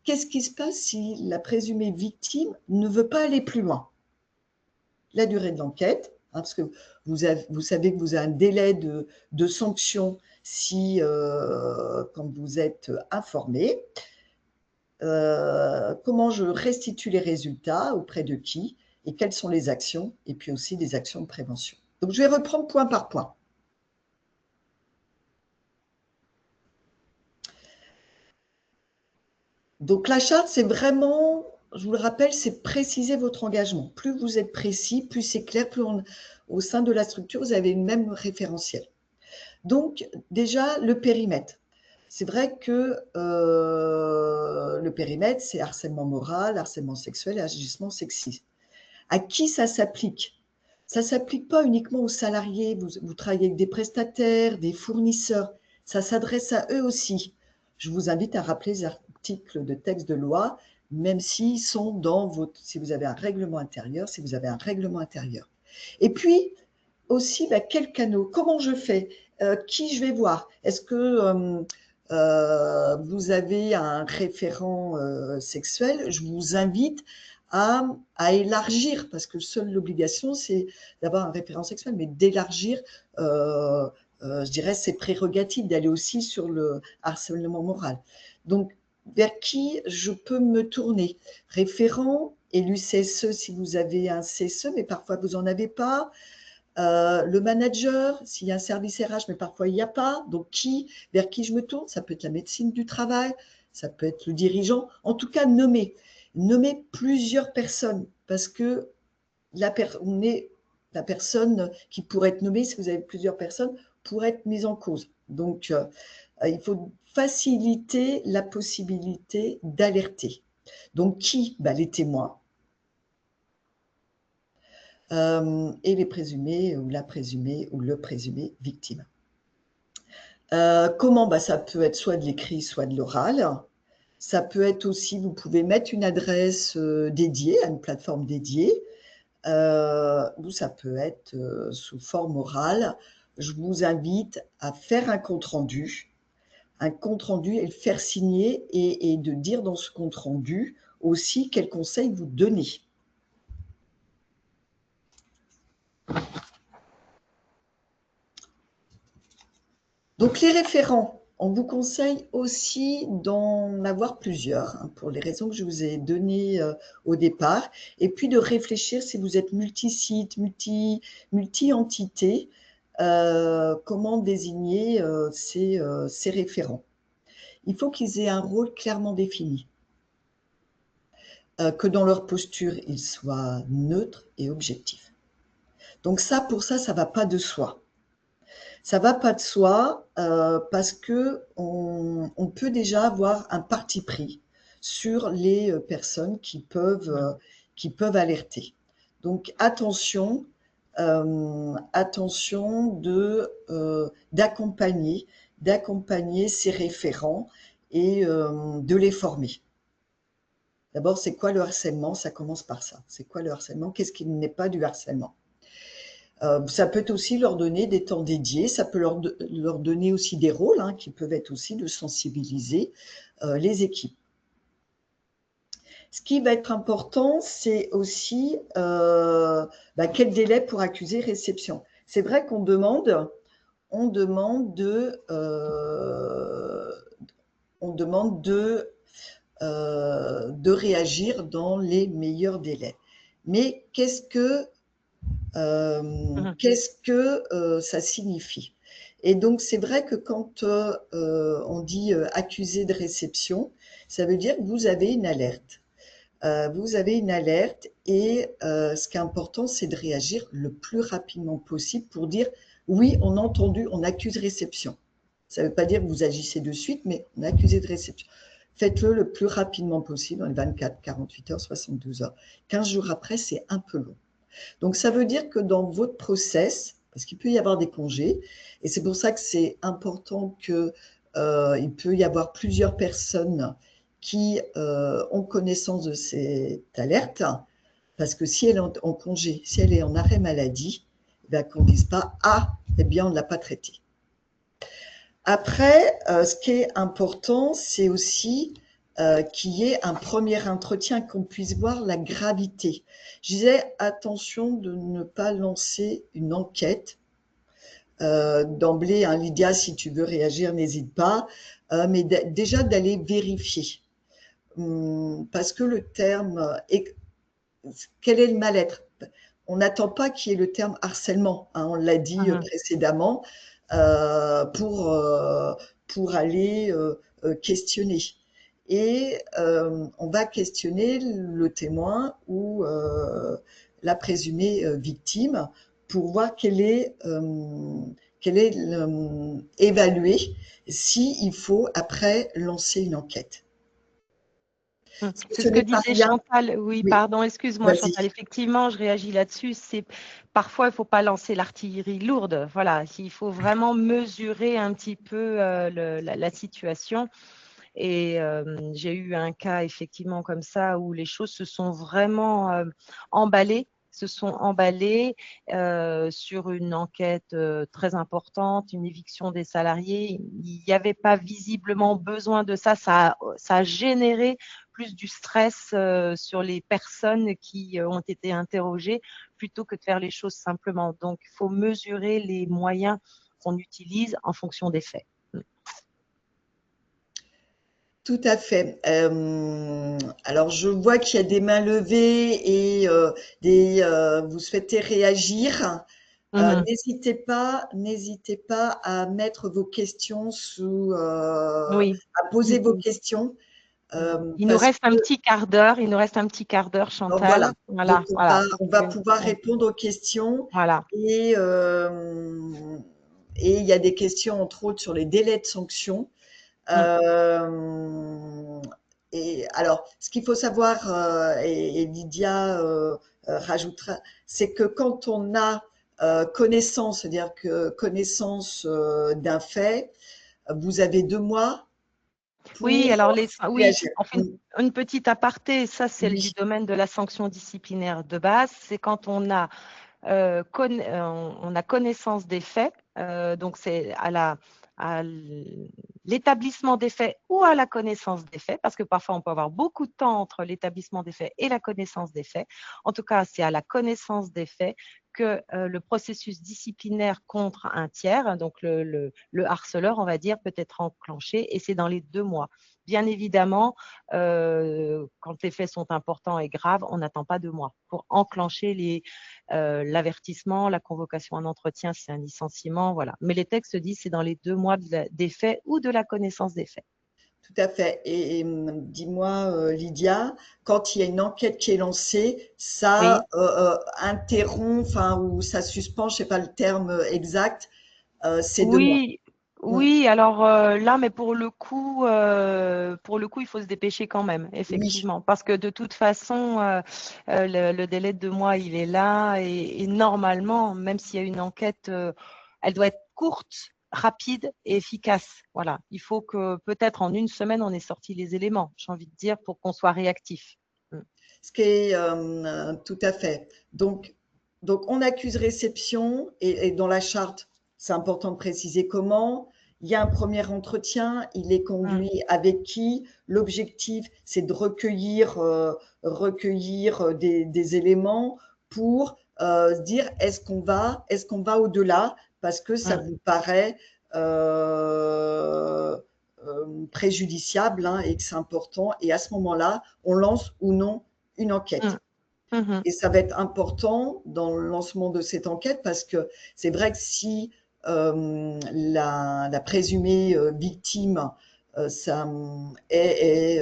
Qu'est-ce qui se passe si la présumée victime ne veut pas aller plus loin? La durée de l'enquête, parce que vous savez que vous avez un délai de sanction si, quand vous êtes informé. Comment je restitue les résultats, auprès de qui, et quelles sont les actions, et puis aussi des actions de prévention. Donc, je vais reprendre point par point. Donc, la charte, c'est vraiment, je vous le rappelle, c'est préciser votre engagement. Plus vous êtes précis, plus c'est clair, plus au sein de la structure, vous avez une même référentiel. Donc, déjà, le périmètre. C'est vrai que le périmètre, c'est harcèlement moral, harcèlement sexuel et agissement sexiste. À qui ça s'applique? Ça ne s'applique pas uniquement aux salariés. Vous travaillez avec des prestataires, des fournisseurs. Ça s'adresse à eux aussi. Je vous invite à rappeler les articles de texte de loi, même s'ils sont si vous avez un règlement intérieur, Et puis, aussi, quels canaux? Comment je fais? Qui je vais voir? Est-ce que vous avez un référent sexuel? Je vous invite à élargir, parce que seule l'obligation, c'est d'avoir un référent sexuel, mais d'élargir, je dirais, ses prérogatives, d'aller aussi sur le harcèlement moral. Donc, vers qui je peux me tourner? Référent, élu CSE si vous avez un CSE, mais parfois vous n'en avez pas. Le manager, s'il y a un service RH, mais parfois il n'y a pas, donc vers qui je me tourne? Ça peut être la médecine du travail, ça peut être le dirigeant. En tout cas, nommer plusieurs personnes, parce que la personne qui pourrait être nommée, si vous avez plusieurs personnes, pourrait être mise en cause. Donc, il faut faciliter la possibilité d'alerter. Donc, qui? Les témoins et les présumés ou la présumée ou le présumé victime. Comment? Ça peut être soit de l'écrit, soit de l'oral. Ça peut être aussi, vous pouvez mettre une adresse dédiée, à une plateforme dédiée, ou ça peut être sous forme orale. Je vous invite à faire un compte-rendu et le faire signer et de dire dans ce compte-rendu aussi quels conseils vous donnez. Donc les référents, on vous conseille aussi d'en avoir plusieurs, pour les raisons que je vous ai données au départ, et puis de réfléchir si vous êtes multi-site, multi-entité, comment désigner ces référents. Il faut qu'ils aient un rôle clairement défini, que dans leur posture, ils soient neutres et objectifs. Donc pour ça ne va pas de soi. Ça ne va pas de soi parce qu'on peut déjà avoir un parti pris sur les personnes qui peuvent alerter. Donc attention d'accompagner ces référents et de les former. D'abord, c'est quoi le harcèlement? Ça commence par ça. C'est quoi le harcèlement? Qu'est-ce qui n'est pas du harcèlement? Ça peut aussi leur donner des temps dédiés, ça peut leur donner aussi des rôles qui peuvent être aussi de sensibiliser les équipes. Ce qui va être important, c'est aussi quel délai pour accuser réception. C'est vrai qu'on demande de réagir dans les meilleurs délais. Mais qu'est-ce que ça signifie? Et donc, c'est vrai que quand on dit accusé de réception, ça veut dire que vous avez une alerte. Et ce qui est important, c'est de réagir le plus rapidement possible pour dire oui, on a entendu, on accuse réception. Ça ne veut pas dire que vous agissez de suite, mais on a accusé de réception. Faites-le le plus rapidement possible, dans les 24, 48 heures, 72 heures. 15 jours après, c'est un peu long. Donc, ça veut dire que dans votre process, parce qu'il peut y avoir des congés, et c'est pour ça que c'est important qu'il peut y avoir plusieurs personnes qui ont connaissance de cette alerte, parce que si elle est en congé, si elle est en arrêt maladie, qu'on ne dise pas « Ah, eh bien, on ne l'a pas traité ». Après, ce qui est important, c'est aussi qu'il y ait un premier entretien, qu'on puisse voir la gravité. Je disais, attention de ne pas lancer une enquête. D'emblée, Lydia, si tu veux réagir, n'hésite pas, mais déjà d'aller vérifier. Parce que le terme, quel est le mal-être? On n'attend pas qu'il y ait le terme harcèlement, on l'a dit précédemment, pour aller questionner. Et on va questionner le témoin ou la présumée victime pour voir évaluer s'il faut après lancer une enquête. C'est ce que disait Chantal. Oui, pardon, excuse-moi Chantal. Effectivement, je réagis là-dessus. Parfois, il ne faut pas lancer l'artillerie lourde. Voilà, il faut vraiment mesurer un petit peu la situation. Et j'ai eu un cas effectivement comme ça où les choses se sont vraiment emballées sur une enquête très importante, une éviction des salariés. Il n'y avait pas visiblement besoin de ça. Ça a généré plus du stress sur les personnes qui ont été interrogées plutôt que de faire les choses simplement. Donc, il faut mesurer les moyens qu'on utilise en fonction des faits. Tout à fait. Alors, je vois qu'il y a des mains levées et vous souhaitez réagir. Mhm. N'hésitez pas à mettre vos questions Oui. à poser vos questions, Il nous parce reste un petit quart d'heure. Il nous reste un petit quart d'heure, Chantal. voilà. Donc Voilà, voilà. on va pouvoir répondre aux questions Voilà. et il y a des questions entre autres sur les délais de sanction. Mm. Et alors, ce qu'il faut savoir, et Lydia rajoutera, c'est que quand on a connaissance, c'est-à-dire que connaissance d'un fait, vous avez 2 mois Oui, pour alors oui, réagir. on fait une petite aparté. Ça, c'est Oui, du domaine de la sanction disciplinaire de base. C'est quand on a connaissance des faits, donc c'est à l'établissement des faits ou à la connaissance des faits, parce que parfois on peut avoir beaucoup de temps entre l'établissement des faits et la connaissance des faits. En tout cas, c'est à la connaissance des faits que le processus disciplinaire contre un tiers, donc le harceleur, on va dire, peut être enclenché, et c'est dans les 2 mois. Bien évidemment, quand les faits sont importants et graves, on n'attend pas 2 mois pour enclencher l'avertissement, la convocation à un entretien, c'est un licenciement, voilà. Mais les textes disent c'est dans les 2 mois des faits ou de la connaissance des faits. tout à fait. Et dis-moi, Lydia, quand il y a une enquête qui est lancée, ça Oui, interrompt, enfin, ou ça suspend, je sais pas le terme exact, c'est 2 mois. oui, Mm. oui. Alors là, mais pour le coup, il faut se dépêcher quand même, Oui, effectivement, parce que de toute façon, le délai de 2 mois, il est là, et normalement, même s'il y a une enquête, elle doit être courte, rapide et efficace. Voilà. Il faut que peut-être en une semaine, on ait sorti les éléments, j'ai envie de dire, pour qu'on soit réactif. Mm. ce qui est tout à fait. Donc, on accuse réception et dans la charte, c'est important de préciser comment. Il y a un premier entretien, il est Mm. conduit avec qui? L'objectif, c'est de recueillir des éléments pour se dire est-ce qu'on va au-delà parce que ça Mm. vous paraît préjudiciable, hein, et que c'est important. Et à ce moment-là, on lance ou non une enquête. Mm. Mhm. Et ça va être important dans le lancement de cette enquête parce que c'est vrai que si la présumée victime ça est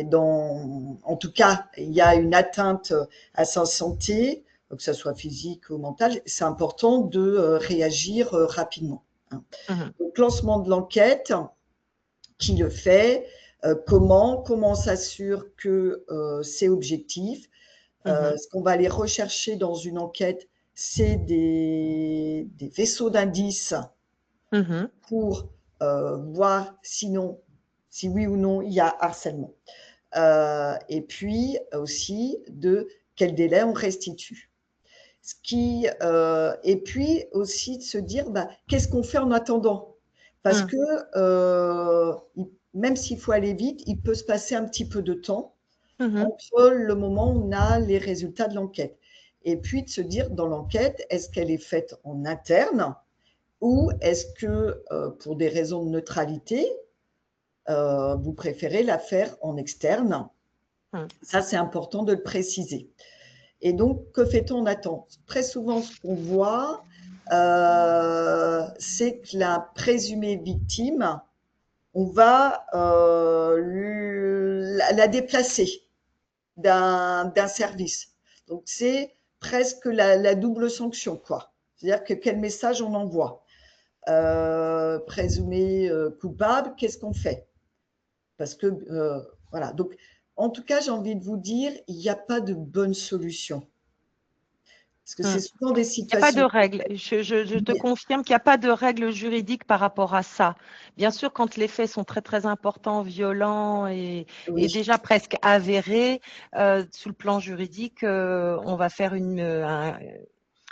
dans, en tout cas, il y a une atteinte à sa santé, que ce soit physique ou mentale, c'est important de réagir rapidement. Hein. Mhm. Donc, lancement de l'enquête, qui le fait, comment on s'assure que c'est objectif. Mhm. Ce qu'on va aller rechercher dans une enquête, c'est des vaisseaux d'indices Mhm. pour voir sinon, si oui ou non il y a harcèlement. Et puis aussi de quel délai on restitue. Et puis aussi de se dire qu'est-ce qu'on fait en attendant, parce Mm. que même s'il faut aller vite, il peut se passer un petit peu de temps Mhm. entre le moment où on a les résultats de l'enquête. Et puis de se dire dans l'enquête, est-ce qu'elle est faite en interne ou est-ce que pour des raisons de neutralité, vous préférez la faire en externe. Mm. Ça, c'est important de le préciser. Et donc, que fait-on en attente? Très souvent, ce qu'on voit, c'est que la présumée victime, on va la déplacer d'un service. Donc, c'est presque la double sanction, quoi. C'est-à-dire que quel message on envoie? Présumé coupable, qu'est-ce qu'on fait? Parce que, voilà. Donc, en tout cas, j'ai envie de vous dire, il n'y a pas de bonne solution. Parce que c'est Mm. souvent des Il n'y a pas de situations. règle. Je te confirme qu'il n'y a pas de règle juridique par rapport à ça. Bien sûr, quand les faits sont très, très importants, violents et Oui, déjà presque avérés, sur le plan juridique, on va faire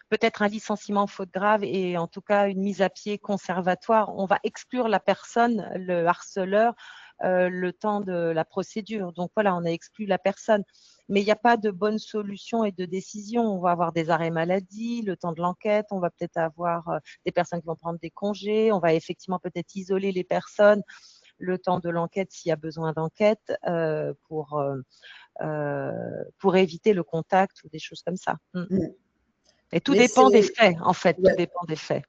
peut-être un licenciement faute grave et en tout cas une mise à pied conservatoire. On va exclure la personne, le harceleur, le temps de la procédure. Donc voilà, on a exclu la personne. Mais il n'y a pas de bonne solution et de décision. On va avoir des arrêts maladie, le temps de l'enquête, on va peut-être avoir des personnes qui vont prendre des congés, on va effectivement peut-être isoler les personnes le temps de l'enquête s'il y a besoin d'enquête pour éviter le contact ou des choses comme ça. mmh. Et tout Mais dépend des c'est faits, en fait, tout ouais, dépend des faits.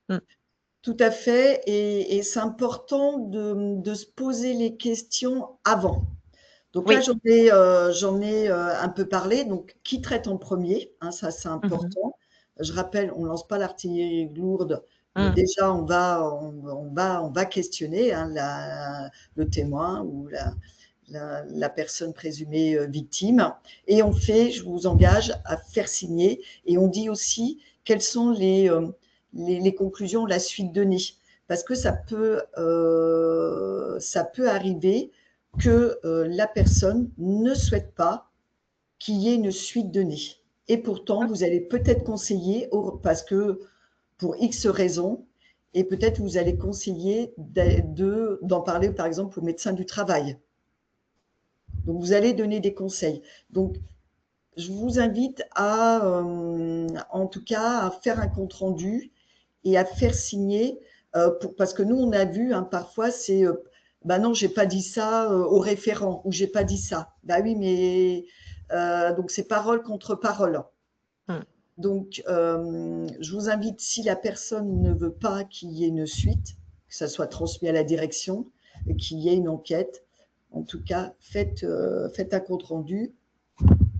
tout à fait, et c'est important de se poser les questions avant. Donc là, Oui. j'en ai un peu parlé. Donc, qui traite en premier, hein, ça c'est Mhm. important. Je rappelle, on ne lance pas l'artillerie lourde, mais Mm. déjà on va questionner, hein, le témoin ou la personne présumée victime, et on fait, je vous engage à faire signer, et on dit aussi quelles sont les conclusions, la suite donnée, parce que ça peut arriver que la personne ne souhaite pas qu'il y ait une suite donnée. Et pourtant, vous allez peut-être conseiller, parce que pour X raisons, et peut-être vous allez conseiller d'en parler, par exemple, au médecin du travail. Donc, vous allez donner des conseils. Donc, je vous invite en tout cas, à faire un compte-rendu et à faire signer, parce que nous, on a vu, hein, parfois, c'est bah non, j'ai pas dit ça au référent, ou j'ai pas dit ça. Bah oui, mais donc c'est parole contre parole. Mm. Donc, je vous invite, si la personne ne veut pas qu'il y ait une suite, que ça soit transmis à la direction, et qu'il y ait une enquête, en tout cas, faites un compte rendu,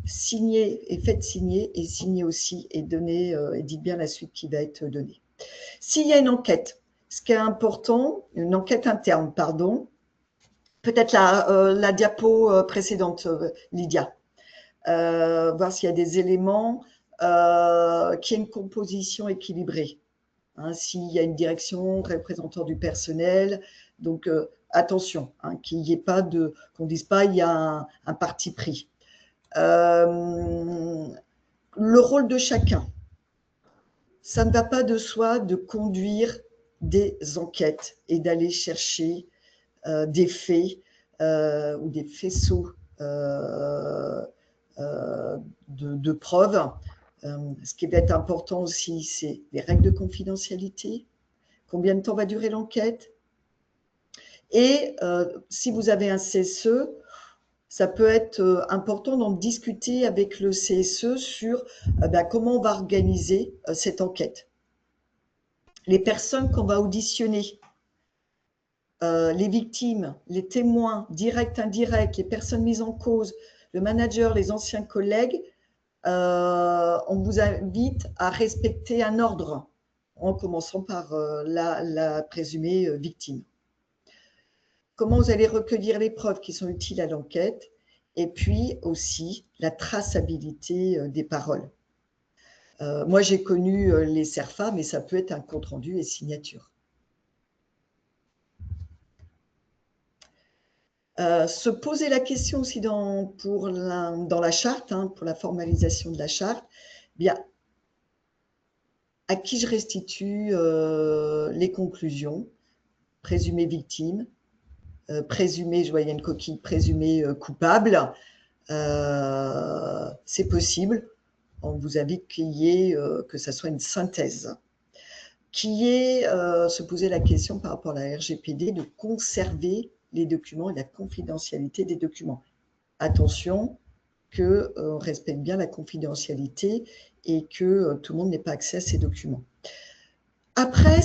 signez et faites signer, et signez aussi, et donnez, et dites bien la suite qui va être donnée. S'il y a une enquête, ce qui est important, une enquête interne, pardon, peut-être la diapo précédente, Lydia, voir s'il y a des éléments, qu'il y ait une composition équilibrée, hein, s'il y a une direction, représentant du personnel, donc attention, hein, qu'il n'y ait pas qu'on ne dise pas il y a un parti pris. Le rôle de chacun. Ça ne va pas de soi de conduire des enquêtes et d'aller chercher des faits ou des faisceaux de preuves. Ce qui va être important aussi, c'est les règles de confidentialité, combien de temps va durer l'enquête, et si vous avez un CSE, ça peut être important d'en discuter avec le CSE sur comment on va organiser cette enquête. Les personnes qu'on va auditionner, les victimes, les témoins, directs, indirects, les personnes mises en cause, le manager, les anciens collègues, on vous invite à respecter un ordre, en commençant par la présumée victime. Comment vous allez recueillir les preuves qui sont utiles à l'enquête, et puis aussi la traçabilité des paroles. Moi, j'ai connu les CERFA, mais ça peut être un compte-rendu et signature. Se poser la question aussi dans la charte, hein, pour la formalisation de la charte, bien, à qui je restitue les conclusions, présumé victime, présumé, je voyais une coquille, présumé coupable, c'est possible. On vous invite que ça soit une synthèse, qui est se poser la question par rapport à la RGPD de conserver les documents et la confidentialité des documents. Attention, qu'on respecte bien la confidentialité et que tout le monde n'ait pas accès à ces documents. Après,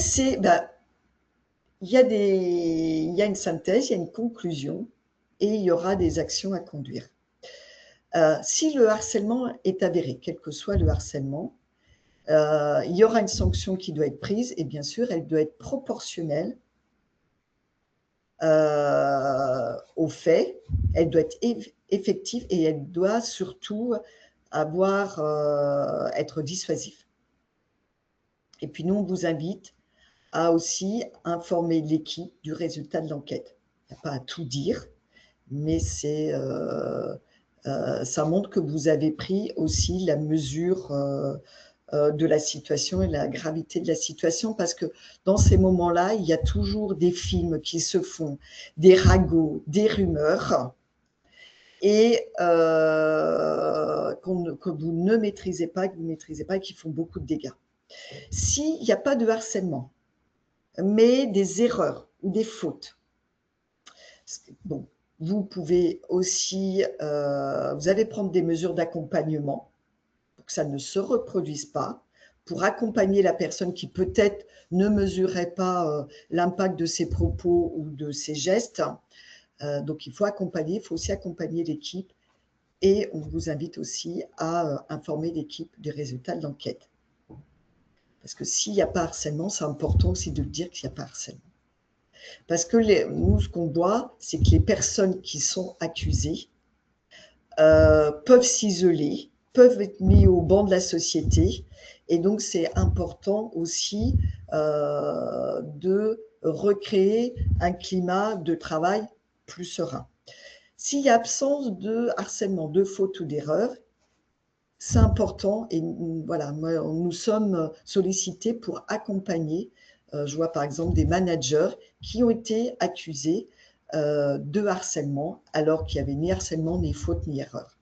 il y a une synthèse, il y a une conclusion, et il y aura des actions à conduire. Si le harcèlement est avéré, quel que soit le harcèlement, il y aura une sanction qui doit être prise, et bien sûr, elle doit être proportionnelle aux faits, elle doit être effective, et elle doit surtout être dissuasif. Et puis nous, on vous invite à aussi informer l'équipe du résultat de l'enquête. Il n'y a pas à tout dire, mais ça montre que vous avez pris aussi la mesure de la situation et la gravité de la situation, parce que dans ces moments-là, il y a toujours des films qui se font, des ragots, des rumeurs, et que vous ne maîtrisez pas, et qui font beaucoup de dégâts. S'il n'y a pas de harcèlement, mais des erreurs ou des fautes, bon, vous pouvez aussi, vous allez prendre des mesures d'accompagnement pour que ça ne se reproduise pas. pour accompagner la personne qui peut-être ne mesurait pas l'impact de ses propos ou de ses gestes. Donc, il faut accompagner, il faut aussi accompagner l'équipe et on vous invite aussi à informer l'équipe des résultats de l'enquête. Parce que s'il n'y a pas harcèlement, c'est important aussi de dire qu'il n'y a pas harcèlement. Parce que nous, ce qu'on voit, c'est que les personnes qui sont accusées peuvent s'isoler, peuvent être mis au banc de la société. Et donc, c'est important aussi de recréer un climat de travail plus serein. S'il y a absence de harcèlement, de faute ou d'erreur, c'est important et voilà, nous sommes sollicités pour accompagner. Je vois par exemple des managers qui ont été accusés de harcèlement alors qu'il n'y avait ni harcèlement, ni faute, ni erreur.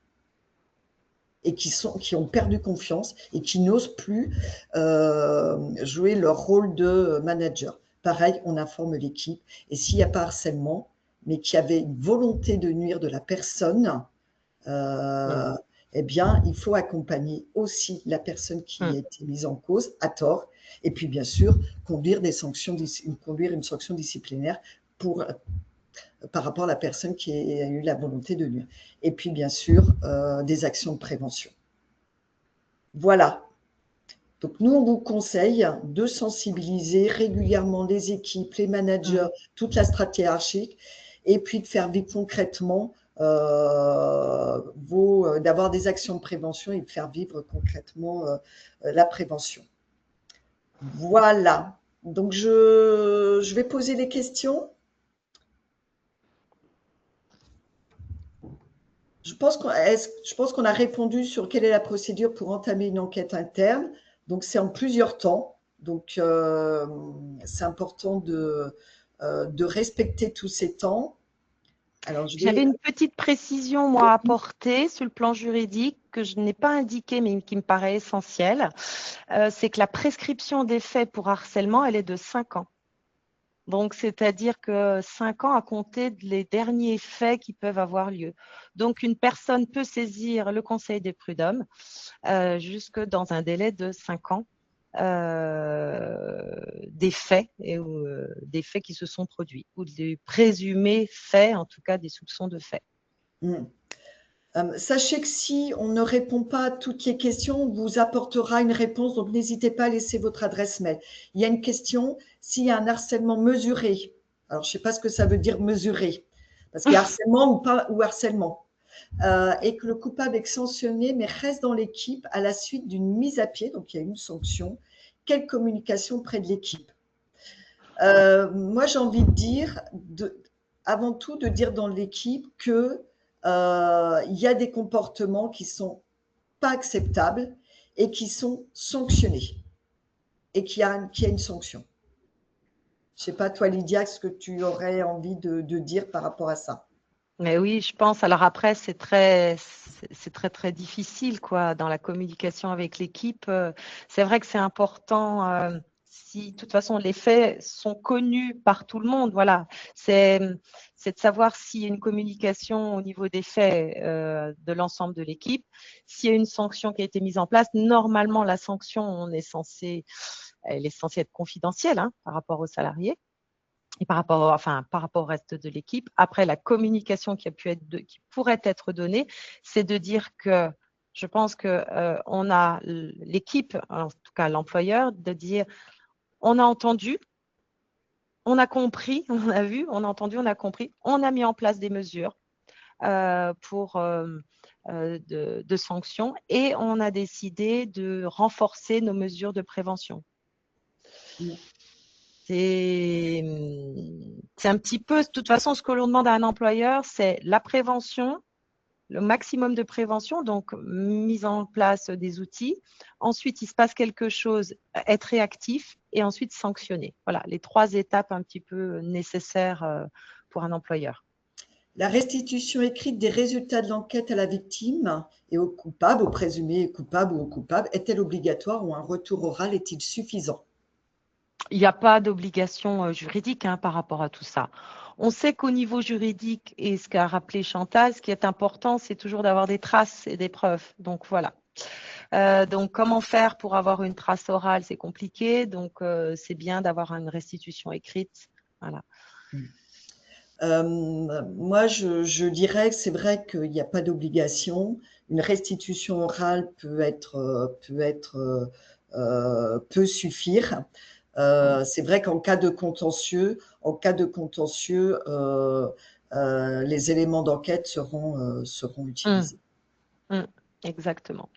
Et qui ont perdu confiance et qui n'osent plus jouer leur rôle de manager. Pareil, on informe l'équipe. Et s'il n'y a pas harcèlement, mais qu'il y avait une volonté de nuire de la personne, eh bien, il faut accompagner aussi la personne qui a été mise en cause à tort. Et puis, bien sûr, conduire une sanction disciplinaire par rapport à la personne qui a eu la volonté de nuire. Et puis, bien sûr, des actions de prévention. Voilà. Donc, nous, on vous conseille de sensibiliser régulièrement les équipes, les managers, toute la stratégie hiérarchique, et puis de faire vivre concrètement, d'avoir des actions de prévention et de faire vivre concrètement la prévention. Voilà. Donc, je vais poser les questions. Je pense qu'on a répondu sur quelle est la procédure pour entamer une enquête interne. Donc, c'est en plusieurs temps. Donc, c'est important de respecter tous ces temps. J'avais une petite précision, moi, à apporter sur le plan juridique que je n'ai pas indiqué, mais qui me paraît essentielle. C'est que la prescription des faits pour harcèlement, elle est de 5 ans. Donc, c'est-à-dire que 5 ans à compter des derniers faits qui peuvent avoir lieu. Donc, une personne peut saisir le Conseil des prud'hommes jusque dans un délai de 5 ans des faits des faits qui se sont produits ou des présumés faits, en tout cas des soupçons de faits. Sachez que si on ne répond pas à toutes les questions, on vous apportera une réponse, donc n'hésitez pas à laisser votre adresse mail. Il y a une question, s'il y a un harcèlement mesuré, alors je ne sais pas ce que ça veut dire mesuré, parce qu'il y a harcèlement ou harcèlement, et que le coupable est sanctionné mais reste dans l'équipe à la suite d'une mise à pied, donc il y a une sanction, quelle communication auprès de l'équipe? Moi j'ai envie de dire, avant tout de dire dans l'équipe que il y a des comportements qui ne sont pas acceptables et qui sont sanctionnés et qu'il y a une sanction. Je ne sais pas, toi, Lydia, ce que tu aurais envie de dire par rapport à ça? Mais oui, je pense. Alors après, c'est très difficile quoi, dans la communication avec l'équipe. C'est vrai que c'est important. Si, de toute façon, les faits sont connus par tout le monde, voilà, c'est de savoir s'il y a une communication au niveau des faits de l'ensemble de l'équipe. S'il y a une sanction qui a été mise en place, normalement, la sanction, elle est censée être confidentielle par rapport aux salariés et par rapport au reste de l'équipe. Après, la communication qui pourrait être donnée, c'est de dire que je pense que on a l'équipe, en tout cas l'employeur, de dire on a entendu, on a compris, on a vu, on a entendu, on a compris, on a mis en place des mesures de sanctions et on a décidé de renforcer nos mesures de prévention. C'est un petit peu, de toute façon, ce que l'on demande à un employeur, c'est la prévention, le maximum de prévention, donc mise en place des outils. Ensuite, il se passe quelque chose, être réactif et ensuite sanctionner. Voilà, les 3 étapes un petit peu nécessaires pour un employeur. La restitution écrite des résultats de l'enquête à la victime et au coupable, au présumé coupable ou au coupable, est-elle obligatoire ou un retour oral est-il suffisant? Il n'y a pas d'obligation juridique par rapport à tout ça. On sait qu'au niveau juridique, et ce qu'a rappelé Chantal, ce qui est important, c'est toujours d'avoir des traces et des preuves. Donc voilà. Donc, comment faire pour avoir une trace orale? C'est compliqué. Donc, c'est bien d'avoir une restitution écrite. Voilà. Moi, je dirais que c'est vrai qu'il n'y a pas d'obligation. Une restitution orale peut suffire. C'est vrai qu'en cas de contentieux, les éléments d'enquête seront utilisés. Exactement.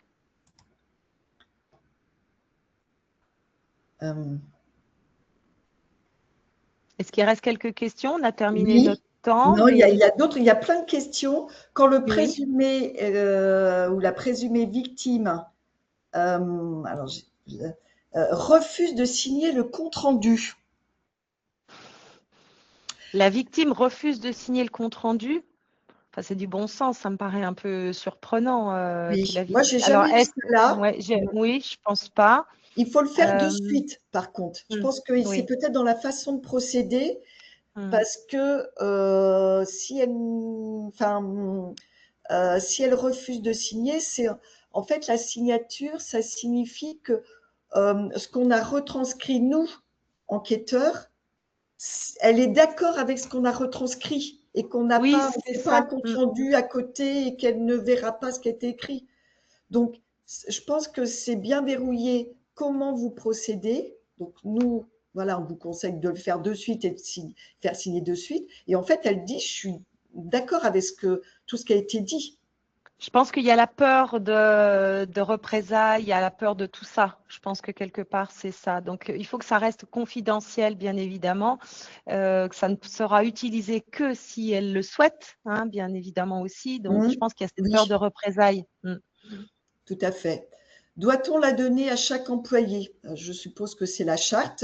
Est-ce qu'il reste quelques questions? On a terminé Oui. notre temps. Non, Mais... il y a d'autres, il y a plein de questions. Quand le Oui. présumé ou la présumée victime refuse de signer le compte-rendu. La victime refuse de signer le compte-rendu. Enfin, c'est du bon sens, ça me paraît un peu surprenant. Oui, moi, j'ai Alors, jamais vu cela. ouais, oui, je pense pas. Il faut le faire de suite, par contre. Je pense que c'est Oui. peut-être dans la façon de procéder, parce que si elle refuse de signer, c'est en fait la signature, ça signifie que ce qu'on a retranscrit, nous, enquêteurs, elle est d'accord avec ce qu'on a retranscrit et qu'on n'a Oui, pas, on c'est fait pas un ça. compte rendu à côté et qu'elle ne verra pas ce qui a été écrit. Donc, je pense que c'est bien verrouillé comment vous procédez. Donc, nous, voilà, on vous conseille de le faire de suite et de faire signer de suite. Et en fait, elle dit, je suis d'accord avec tout ce qui a été dit. Je pense qu'il y a la peur de représailles, il y a la peur de tout ça. Je pense que quelque part, c'est ça. Donc, il faut que ça reste confidentiel, bien évidemment, que ça ne sera utilisé que si elle le souhaite, hein, bien évidemment aussi. Donc, je pense qu'il y a cette peur de Oui, représailles. tout à fait. Doit-on la donner à chaque employé? Je suppose que c'est la charte.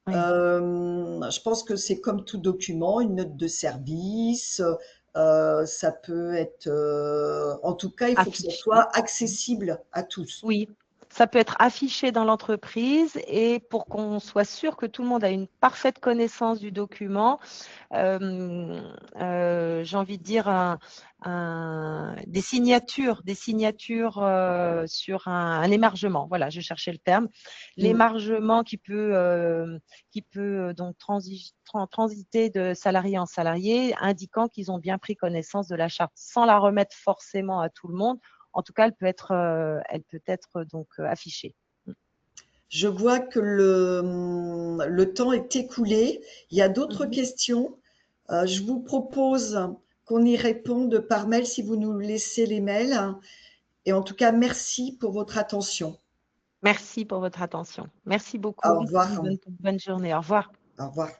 Oui. Je pense que c'est comme tout document, une note de service. Ça peut être, en tout cas, il faut que ça Affiché. soit accessible à tous. Oui, ça peut être affiché dans l'entreprise et pour qu'on soit sûr que tout le monde a une parfaite connaissance du document, j'ai envie de dire des signatures sur un émargement. Voilà, je cherchais le terme. L'émargement qui peut donc transiter de salarié en salarié, indiquant qu'ils ont bien pris connaissance de la charte, sans la remettre forcément à tout le monde. En tout cas, elle peut être donc affichée. Je vois que le temps est écoulé. Il y a d'autres questions. Je vous propose qu'on y réponde par mail si vous nous laissez les mails. Et en tout cas, merci pour votre attention. Merci pour votre attention. Merci Au beaucoup. revoir. Bonne journée. Au revoir. Au revoir.